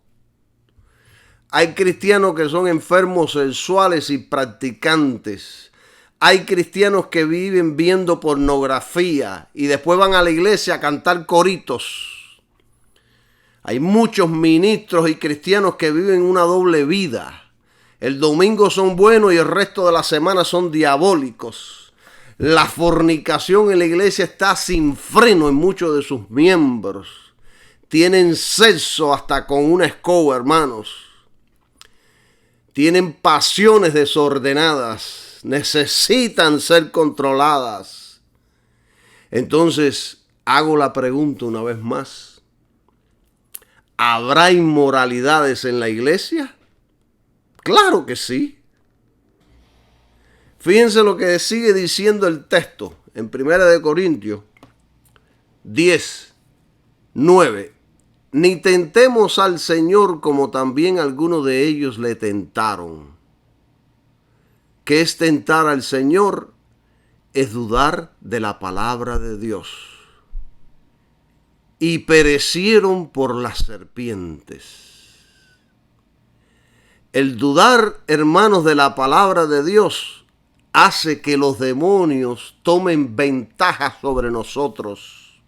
Hay cristianos que son enfermos sexuales y practicantes. Hay cristianos que viven viendo pornografía y después van a la iglesia a cantar coritos. Hay muchos ministros y cristianos que viven una doble vida. El domingo son buenos y el resto de la semana son diabólicos. La fornicación en la iglesia está sin freno en muchos de sus miembros. Tienen sexo hasta con una escoba, hermanos. Tienen pasiones desordenadas. Necesitan ser controladas. Entonces, hago la pregunta una vez más. ¿Habrá inmoralidades en la iglesia? Claro que sí. Fíjense lo que sigue diciendo el texto en 1 Corintios 10, 9. Ni tentemos al Señor como también algunos de ellos le tentaron. ¿Qué es tentar al Señor? Es dudar de la palabra de Dios. Y perecieron por las serpientes. El dudar, hermanos, de la palabra de Dios hace que los demonios tomen ventaja sobre nosotros.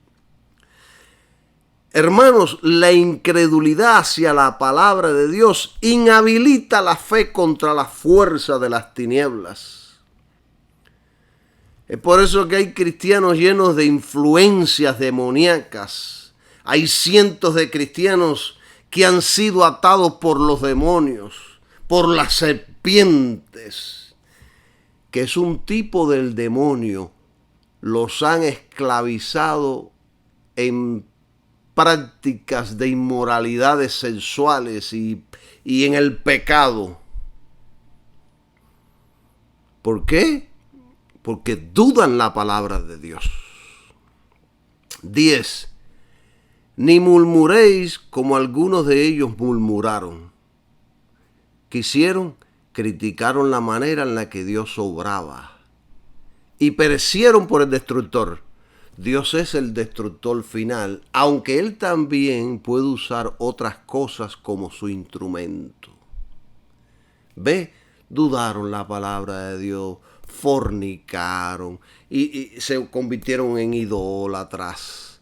Hermanos, la incredulidad hacia la palabra de Dios inhabilita la fe contra la fuerza de las tinieblas. Es por eso que hay cristianos llenos de influencias demoníacas. Hay cientos de cristianos que han sido atados por los demonios, por las serpientes, que es un tipo del demonio. Los han esclavizado en prácticas de inmoralidades sexuales y en el pecado. ¿Por qué? Porque dudan la palabra de Dios. 10. Ni murmuréis como algunos de ellos murmuraron. ¿Qué hicieron? Criticaron la manera en la que Dios obraba y perecieron por el destructor. Dios es el destructor final, aunque Él también puede usar otras cosas como su instrumento. ¿Ve? Dudaron la palabra de Dios, fornicaron y se convirtieron en idólatras.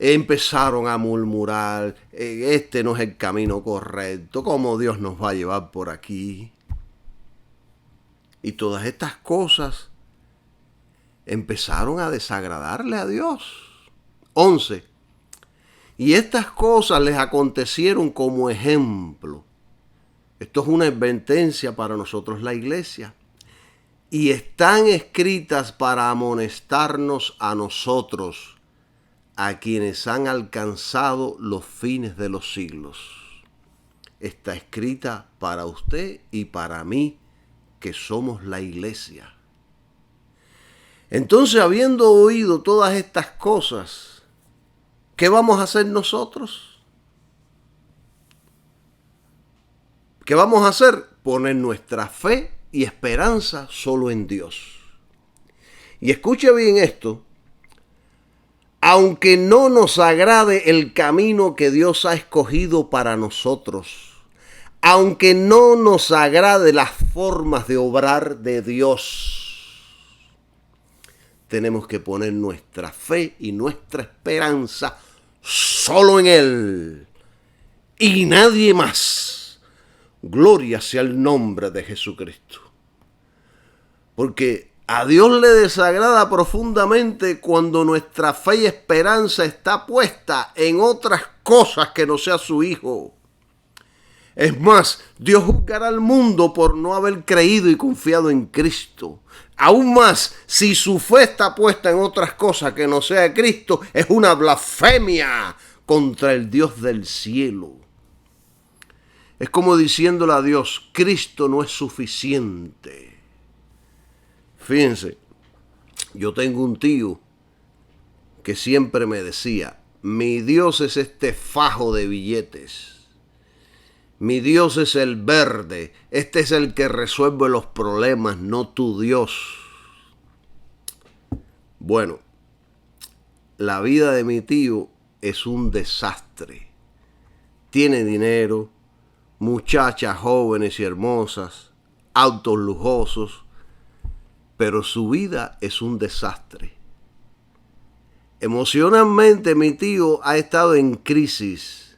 Empezaron a murmurar, este no es el camino correcto, ¿cómo Dios nos va a llevar por aquí? Y todas estas cosas empezaron a desagradarle a Dios. 11. Y estas cosas les acontecieron como ejemplo. Esto es una advertencia para nosotros, la iglesia. Y están escritas para amonestarnos a nosotros, a quienes han alcanzado los fines de los siglos. Está escrita para usted y para mí, que somos la iglesia. Entonces, habiendo oído todas estas cosas, ¿qué vamos a hacer nosotros? ¿Qué vamos a hacer? Poner nuestra fe y esperanza solo en Dios. Y escuche bien esto. Aunque no nos agrade el camino que Dios ha escogido para nosotros, aunque no nos agrade las formas de obrar de Dios, tenemos que poner nuestra fe y nuestra esperanza solo en Él y nadie más. Gloria sea el nombre de Jesucristo. Porque a Dios le desagrada profundamente cuando nuestra fe y esperanza está puesta en otras cosas que no sea su Hijo. Es más, Dios juzgará al mundo por no haber creído y confiado en Cristo. Aún más, si su fe está puesta en otras cosas que no sea Cristo, es una blasfemia contra el Dios del cielo. Es como diciéndole a Dios, Cristo no es suficiente. Fíjense, yo tengo un tío que siempre me decía, mi Dios es este fajo de billetes. Mi Dios es el verde, este es el que resuelve los problemas, no tu Dios. Bueno, la vida de mi tío es un desastre. Tiene dinero, muchachas jóvenes y hermosas, autos lujosos, pero su vida es un desastre. Emocionalmente mi tío ha estado en crisis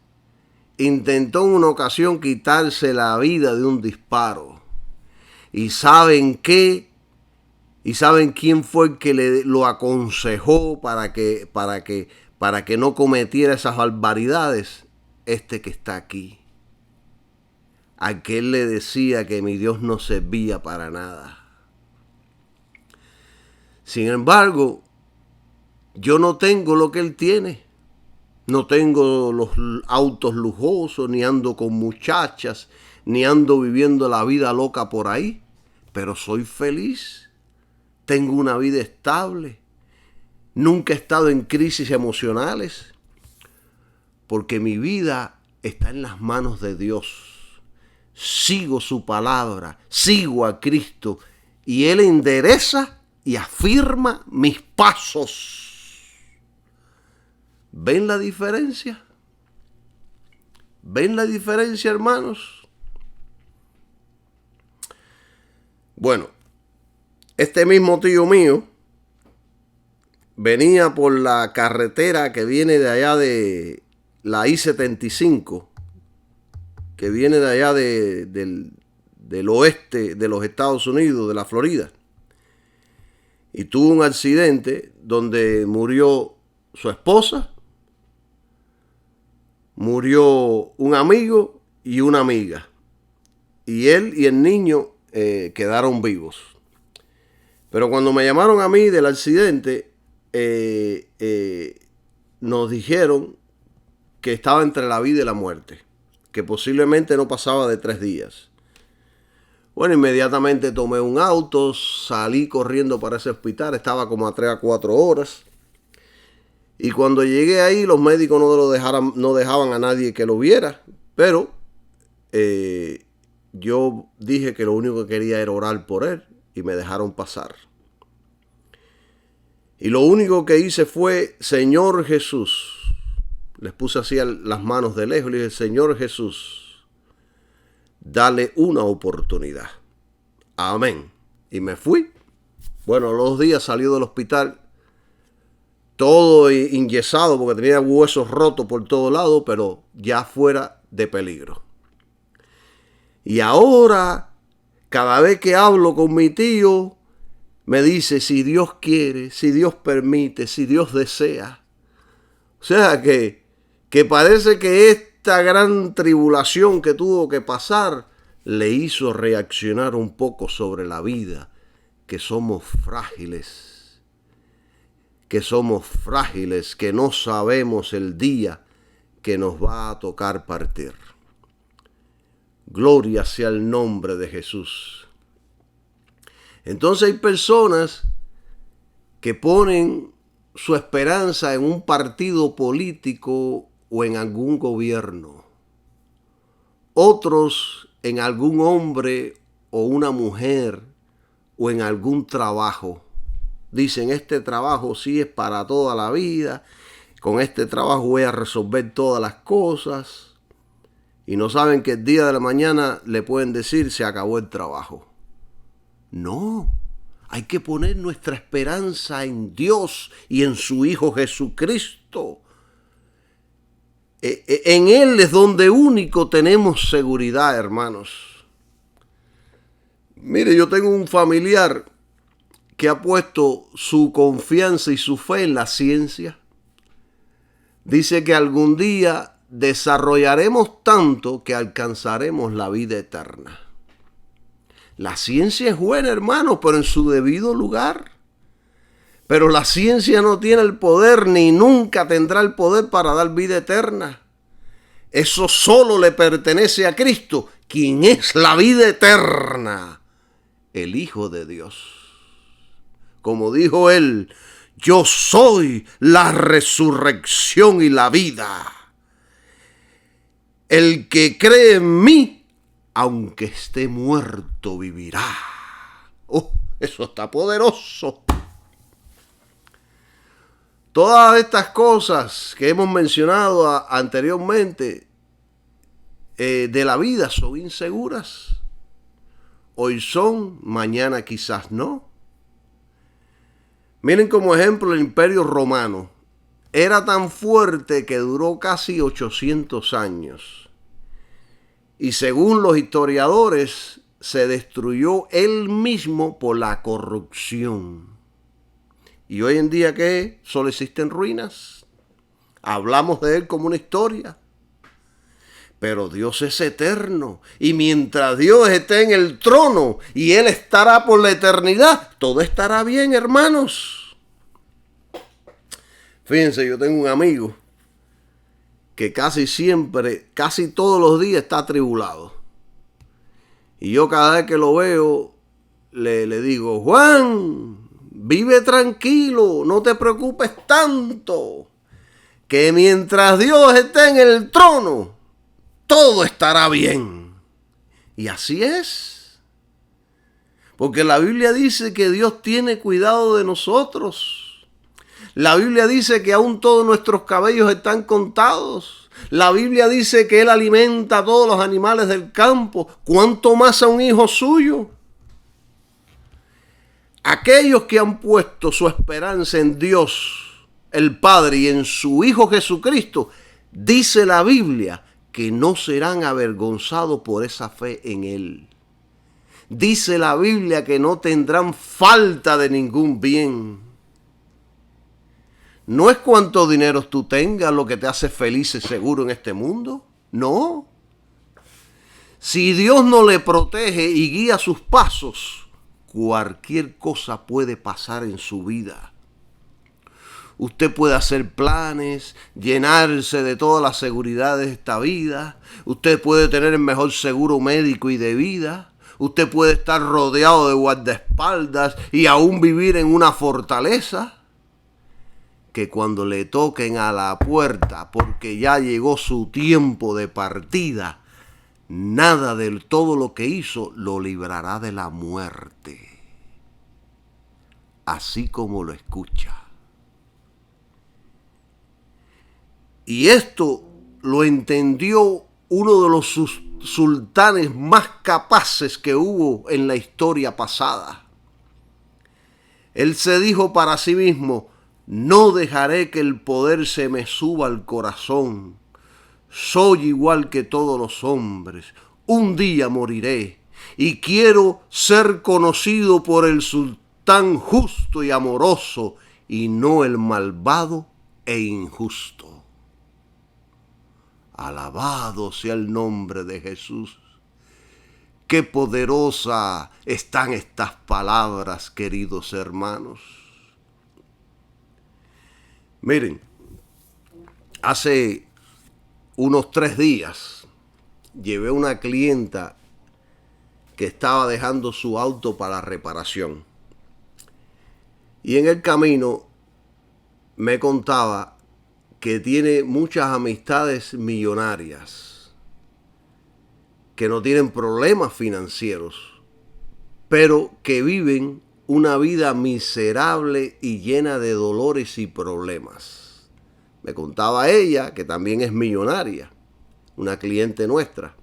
intentó en una ocasión quitarse la vida de un disparo. ¿Y saben qué? ¿Y saben quién fue el que lo aconsejó para que no cometiera esas barbaridades? Este que está aquí. Aquel le decía que mi Dios no servía para nada. Sin embargo, yo no tengo lo que él tiene. No tengo los autos lujosos, ni ando con muchachas, ni ando viviendo la vida loca por ahí. Pero soy feliz. Tengo una vida estable. Nunca he estado en crisis emocionales. Porque mi vida está en las manos de Dios. Sigo su palabra, sigo a Cristo. Y Él endereza y afirma mis pasos. ¿Ven la diferencia? ¿Ven la diferencia, hermanos? Bueno, este mismo tío mío venía por la carretera que viene de allá de la I-75, que viene de allá del oeste de los Estados Unidos, de la Florida. Y tuvo un accidente donde murió su esposa, murió un amigo y una amiga. Y él y el niño quedaron vivos. Pero cuando me llamaron a mí del accidente, nos dijeron que estaba entre la vida y la muerte, que posiblemente no pasaba de 3 días. Bueno, inmediatamente tomé un auto, salí corriendo para ese hospital, estaba como a 3 a 4 horas. Y cuando llegué ahí, los médicos no dejaban a nadie que lo viera, pero yo dije que lo único que quería era orar por él y me dejaron pasar. Y lo único que hice fue, Señor Jesús, les puse así las manos de lejos, le dije, Señor Jesús, dale una oportunidad. Amén. Y me fui. Bueno, a los 2 días salió del hospital, todo enyesado porque tenía huesos rotos por todo lado, pero ya fuera de peligro. Y ahora, cada vez que hablo con mi tío, me dice, si Dios quiere, si Dios permite, si Dios desea. O sea que parece que esta gran tribulación que tuvo que pasar le hizo reaccionar un poco sobre la vida, que somos frágiles, que no sabemos el día que nos va a tocar partir. Gloria sea el nombre de Jesús. Entonces hay personas que ponen su esperanza en un partido político o en algún gobierno. Otros en algún hombre o una mujer o en algún trabajo. Dicen, este trabajo sí es para toda la vida, con este trabajo voy a resolver todas las cosas. Y no saben que el día de la mañana le pueden decir, se acabó el trabajo. No, hay que poner nuestra esperanza en Dios y en su Hijo Jesucristo. En Él es donde único tenemos seguridad, hermanos. Mire, yo tengo un familiar que ha puesto su confianza y su fe en la ciencia. Dice que algún día desarrollaremos tanto que alcanzaremos la vida eterna. La ciencia es buena, hermano, pero en su debido lugar. Pero la ciencia no tiene el poder ni nunca tendrá el poder para dar vida eterna. Eso solo le pertenece a Cristo, quien es la vida eterna, el Hijo de Dios. Como dijo él, yo soy la resurrección y la vida. El que cree en mí, aunque esté muerto, vivirá. Oh, eso está poderoso. Todas estas cosas que hemos mencionado anteriormente de la vida son inseguras. Hoy son, mañana quizás no. Miren como ejemplo el Imperio Romano. era tan fuerte que duró casi 800 años. Y según los historiadores, se destruyó él mismo por la corrupción. ¿Y hoy en día qué? ¿Solo existen ruinas? Hablamos de él como una historia. Pero Dios es eterno. Y mientras Dios esté en el trono y Él estará por la eternidad, todo estará bien, hermanos. Fíjense, yo tengo un amigo que casi siempre, casi todos los días está atribulado. Y yo cada vez que lo veo, le digo, Juan, vive tranquilo, no te preocupes tanto, que mientras Dios esté en el trono, todo estará bien. Y así es. Porque la Biblia dice que Dios tiene cuidado de nosotros. La Biblia dice que aún todos nuestros cabellos están contados. La Biblia dice que Él alimenta a todos los animales del campo. ¿Cuánto más a un hijo suyo? Aquellos que han puesto su esperanza en Dios, el Padre, y en su Hijo Jesucristo, dice la Biblia que no serán avergonzados por esa fe en Él. Dice la Biblia que no tendrán falta de ningún bien. No es cuánto dinero tú tengas lo que te hace feliz y seguro en este mundo. No. Si Dios no le protege y guía sus pasos, cualquier cosa puede pasar en su vida. Usted puede hacer planes, llenarse de toda la seguridad de esta vida. Usted puede tener el mejor seguro médico y de vida. Usted puede estar rodeado de guardaespaldas y aún vivir en una fortaleza. Que cuando le toquen a la puerta, porque ya llegó su tiempo de partida, nada de todo lo que hizo lo librará de la muerte. Así como lo escucha. Y esto lo entendió uno de los sultanes más capaces que hubo en la historia pasada. Él se dijo para sí mismo, no dejaré que el poder se me suba al corazón. Soy igual que todos los hombres. Un día moriré y quiero ser conocido por el sultán justo y amoroso y no el malvado e injusto. Alabado sea el nombre de Jesús. Qué poderosa están estas palabras, queridos hermanos. Miren, hace unos 3 días llevé una clienta que estaba dejando su auto para reparación. Y en el camino me contaba que tiene muchas amistades millonarias, que no tienen problemas financieros, pero que viven una vida miserable y llena de dolores y problemas. Me contaba ella, que también es millonaria, una cliente nuestra.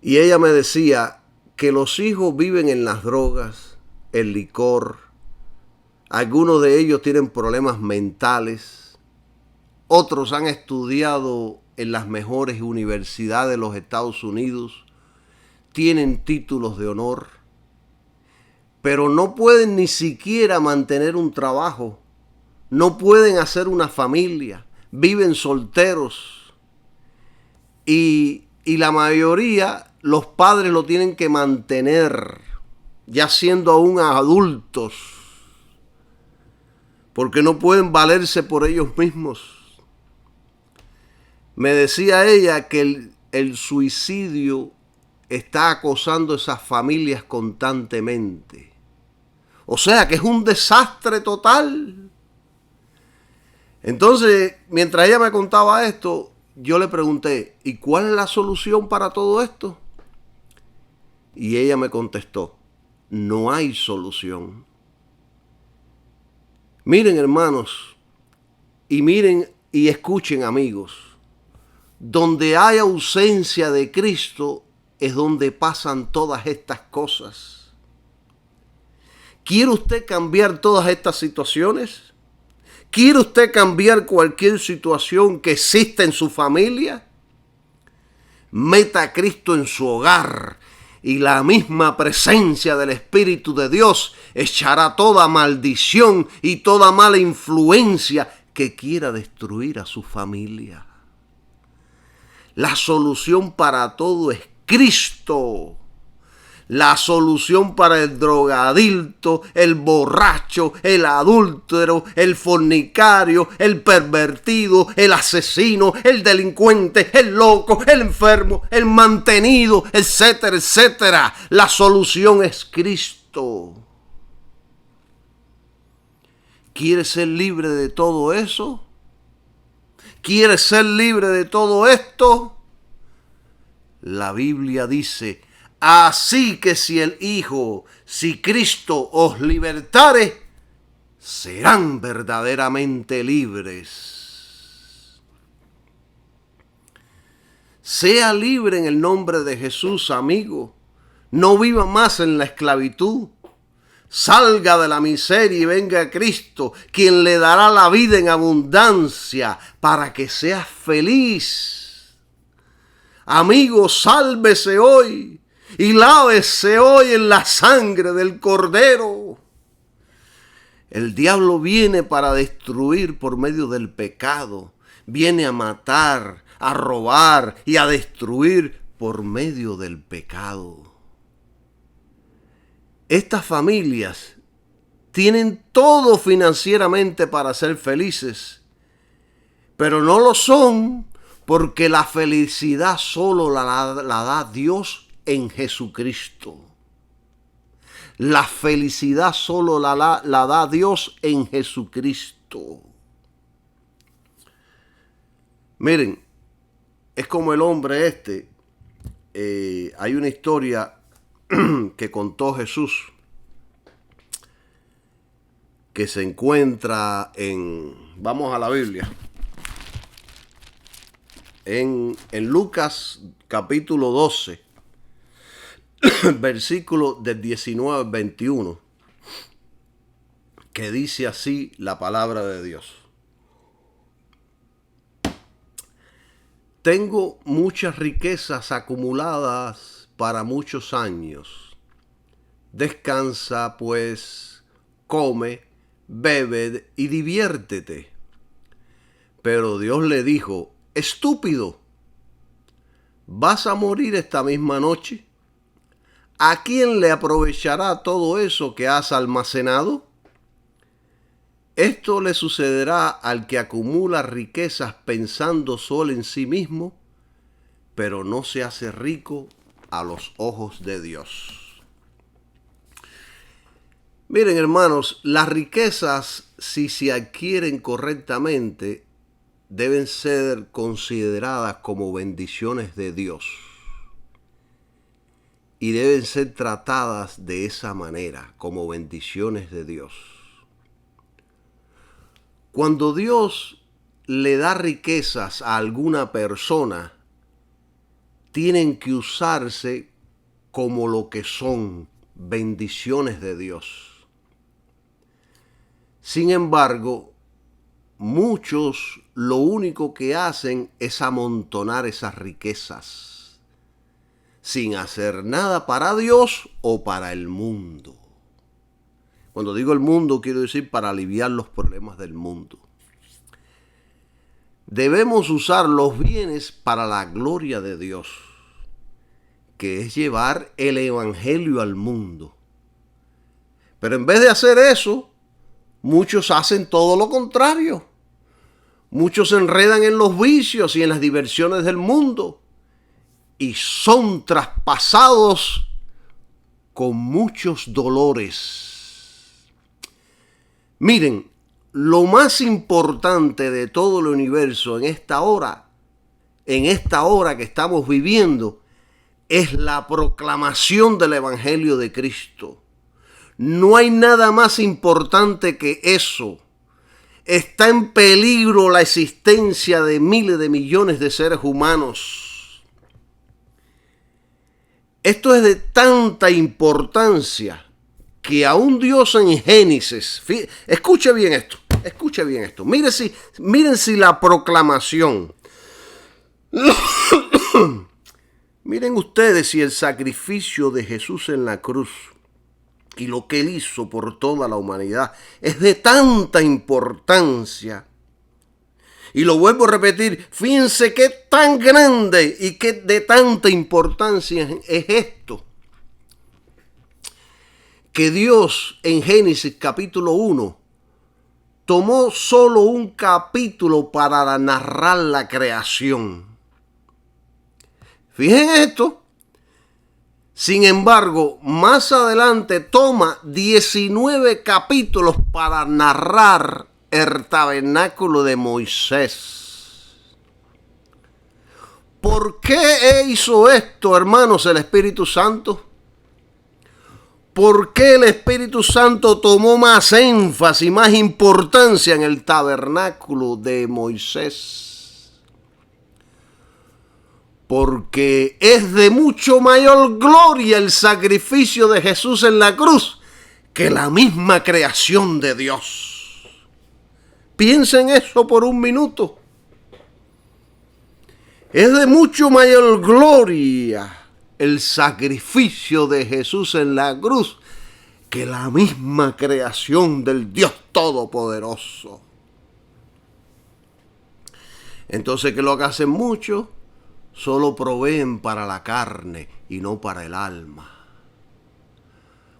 Y ella me decía que los hijos viven en las drogas, el licor. Algunos de ellos tienen problemas mentales. Otros han estudiado en las mejores universidades de los Estados Unidos. Tienen títulos de honor. Pero no pueden ni siquiera mantener un trabajo. No pueden hacer una familia. Viven solteros. Y la mayoría, los padres lo tienen que mantener, ya siendo aún adultos, porque no pueden valerse por ellos mismos. Me decía ella que el suicidio está acosando a esas familias constantemente. O sea que es un desastre total. Entonces, mientras ella me contaba esto, yo le pregunté, ¿y cuál es la solución para todo esto? Y ella me contestó, no hay solución. Miren, hermanos, y miren y escuchen, amigos, donde hay ausencia de Cristo es donde pasan todas estas cosas. ¿Quiere usted cambiar todas estas situaciones? ¿Quiere usted cambiar cualquier situación que exista en su familia? Meta a Cristo en su hogar y la misma presencia del Espíritu de Dios echará toda maldición y toda mala influencia que quiera destruir a su familia. La solución para todo es Cristo. La solución para el drogadicto, el borracho, el adúltero, el fornicario, el pervertido, el asesino, el delincuente, el loco, el enfermo, el mantenido, etcétera, etcétera. La solución es Cristo. ¿Quieres ser libre de todo eso? ¿Quieres ser libre de todo esto? La Biblia dice: así que si el Hijo, si Cristo os libertare, serán verdaderamente libres. Sea libre en el nombre de Jesús, amigo. No viva más en la esclavitud. Salga de la miseria y venga a Cristo, quien le dará la vida en abundancia para que seas feliz. Amigo, sálvese hoy y lávese hoy en la sangre del Cordero. El diablo viene para destruir por medio del pecado. Viene a matar, a robar y a destruir por medio del pecado. Estas familias tienen todo financieramente para ser felices, pero no lo son porque la felicidad solo la da Dios en Jesucristo. La felicidad solo la da Dios en Jesucristo. Miren, es como el hombre este. Hay una historia que contó Jesús, que se encuentra vamos a la Biblia, en Lucas capítulo 12, versículo del 19 al 21, que dice así la palabra de Dios. Tengo muchas riquezas acumuladas para muchos años. Descansa, pues, come, bebe y diviértete. Pero Dios le dijo: estúpido, ¿vas a morir esta misma noche? ¿A quién le aprovechará todo eso que has almacenado? Esto le sucederá al que acumula riquezas pensando solo en sí mismo, pero no se hace rico a los ojos de Dios. Miren, hermanos, las riquezas, si se adquieren correctamente, deben ser consideradas como bendiciones de Dios y deben ser tratadas de esa manera, como bendiciones de Dios. Cuando Dios le da riquezas a alguna persona, tienen que usarse como lo que son, bendiciones de Dios. Sin embargo, muchos lo único que hacen es amontonar esas riquezas, sin hacer nada para Dios o para el mundo. Cuando digo el mundo, quiero decir para aliviar los problemas del mundo. Debemos usar los bienes para la gloria de Dios, que es llevar el evangelio al mundo. Pero en vez de hacer eso, muchos hacen todo lo contrario. Muchos se enredan en los vicios y en las diversiones del mundo y son traspasados con muchos dolores. Miren, lo más importante de todo el universo en esta hora que estamos viviendo, es la proclamación del Evangelio de Cristo. No hay nada más importante que eso. Está en peligro la existencia de miles de millones de seres humanos. Esto es de tanta importancia que aún Dios en Génesis, escuche bien esto, Escuche bien esto. Miren si la proclamación. Miren ustedes si el sacrificio de Jesús en la cruz y lo que él hizo por toda la humanidad es de tanta importancia. Y lo vuelvo a repetir, fíjense qué tan grande y qué de tanta importancia es esto. Que Dios en Génesis capítulo 1 tomó solo un capítulo para narrar la creación. Fíjense esto. Sin embargo, más adelante toma 19 capítulos para narrar el tabernáculo de Moisés. ¿Por qué hizo esto, hermanos, el Espíritu Santo? ¿Por qué el Espíritu Santo tomó más énfasis, más importancia en el tabernáculo de Moisés? Porque es de mucho mayor gloria el sacrificio de Jesús en la cruz que la misma creación de Dios. Piensen eso por un minuto. Es de mucho mayor gloria el sacrificio de Jesús en la cruz que la misma creación del Dios Todopoderoso. Entonces, ¿qué es lo que hacen muchos? Solo proveen para la carne y no para el alma.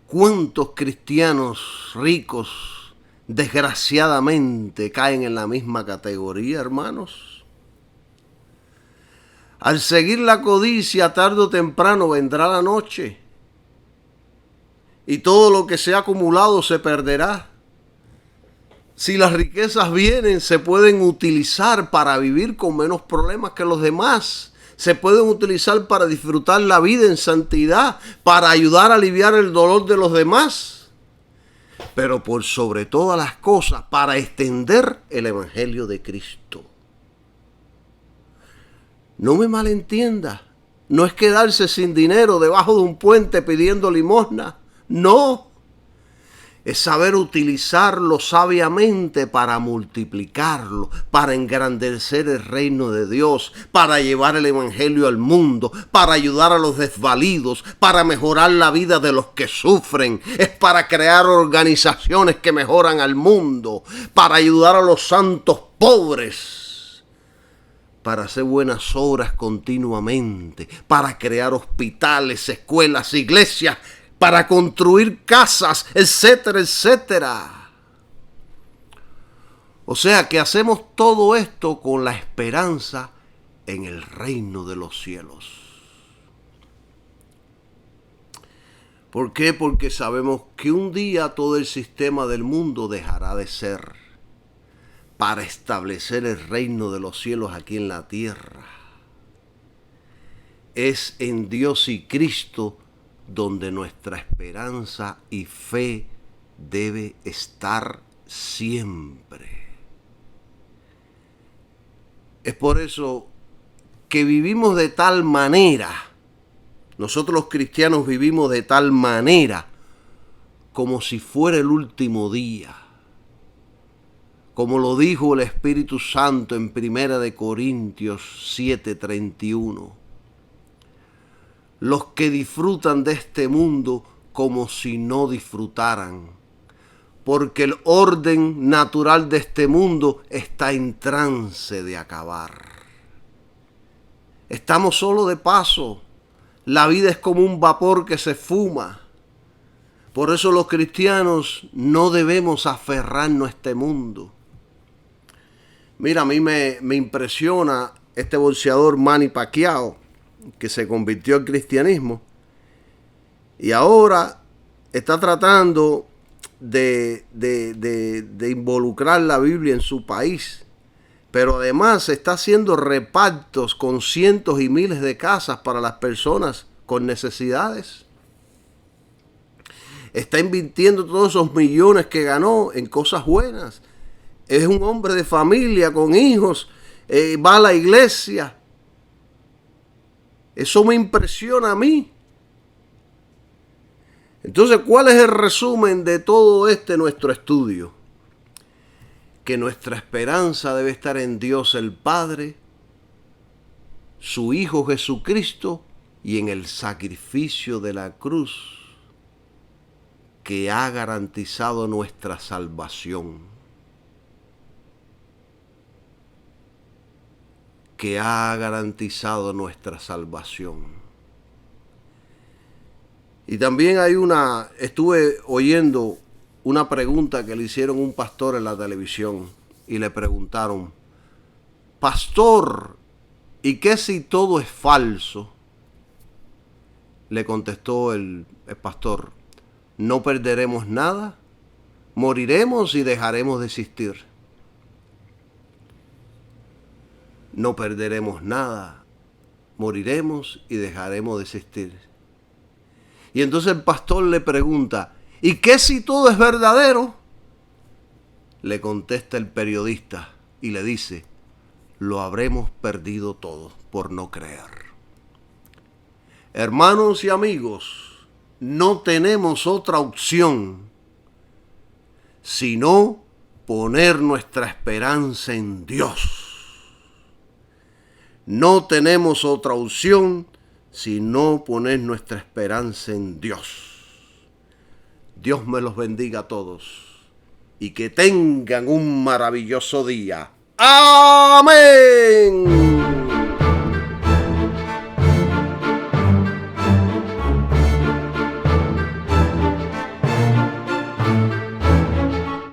¿Cuántos cristianos ricos, desgraciadamente, caen en la misma categoría, hermanos? Al seguir la codicia, tarde o temprano vendrá la noche. Y todo lo que se ha acumulado se perderá. Si las riquezas vienen, se pueden utilizar para vivir con menos problemas que los demás. Se pueden utilizar para disfrutar la vida en santidad, para ayudar a aliviar el dolor de los demás. Pero por sobre todas las cosas, para extender el Evangelio de Cristo. No me malentienda. No es quedarse sin dinero debajo de un puente pidiendo limosna. No. Es saber utilizarlo sabiamente para multiplicarlo, para engrandecer el reino de Dios, para llevar el evangelio al mundo, para ayudar a los desvalidos, para mejorar la vida de los que sufren. Es para crear organizaciones que mejoran al mundo, para ayudar a los santos pobres, para hacer buenas obras continuamente, para crear hospitales, escuelas, iglesias, para construir casas, etcétera, etcétera. O sea que hacemos todo esto con la esperanza en el reino de los cielos. ¿Por qué? Porque sabemos que un día todo el sistema del mundo dejará de ser para establecer el reino de los cielos aquí en la tierra. Es en Dios y Cristo donde nuestra esperanza y fe debe estar siempre. Es por eso que vivimos de tal manera, nosotros los cristianos vivimos de tal manera como si fuera el último día. Como lo dijo el Espíritu Santo en 1 Corintios 7:31. Los que disfrutan de este mundo como si no disfrutaran, porque el orden natural de este mundo está en trance de acabar. Estamos solo de paso, la vida es como un vapor que se fuma. Por eso los cristianos no debemos aferrarnos a este mundo. Mira, a mí me impresiona este boxeador Manny Pacquiao, que se convirtió al cristianismo y ahora está tratando de involucrar la Biblia en su país, pero además está haciendo repartos con cientos y miles de casas para las personas con necesidades. Está invirtiendo todos esos millones que ganó en cosas buenas. Es un hombre de familia con hijos, va a la iglesia. Eso me impresiona a mí. Entonces, ¿cuál es el resumen de todo nuestro estudio? que nuestra esperanza debe estar en Dios el Padre, su Hijo Jesucristo y en el sacrificio de la cruz que ha garantizado nuestra salvación, que ha garantizado nuestra salvación. Y también estuve oyendo una pregunta que le hicieron a un pastor en la televisión y le preguntaron: pastor, ¿y qué si todo es falso? Le contestó el pastor: no perderemos nada, moriremos y dejaremos de existir. No perderemos nada, moriremos y dejaremos de existir. Y entonces el pastor le pregunta: ¿y qué si todo es verdadero? Le contesta el periodista y le dice: lo habremos perdido todo por no creer. Hermanos y amigos, no tenemos otra opción sino poner nuestra esperanza en Dios. No tenemos otra opción sino poner nuestra esperanza en Dios. Dios me los bendiga a todos y que tengan un maravilloso día. ¡Amén!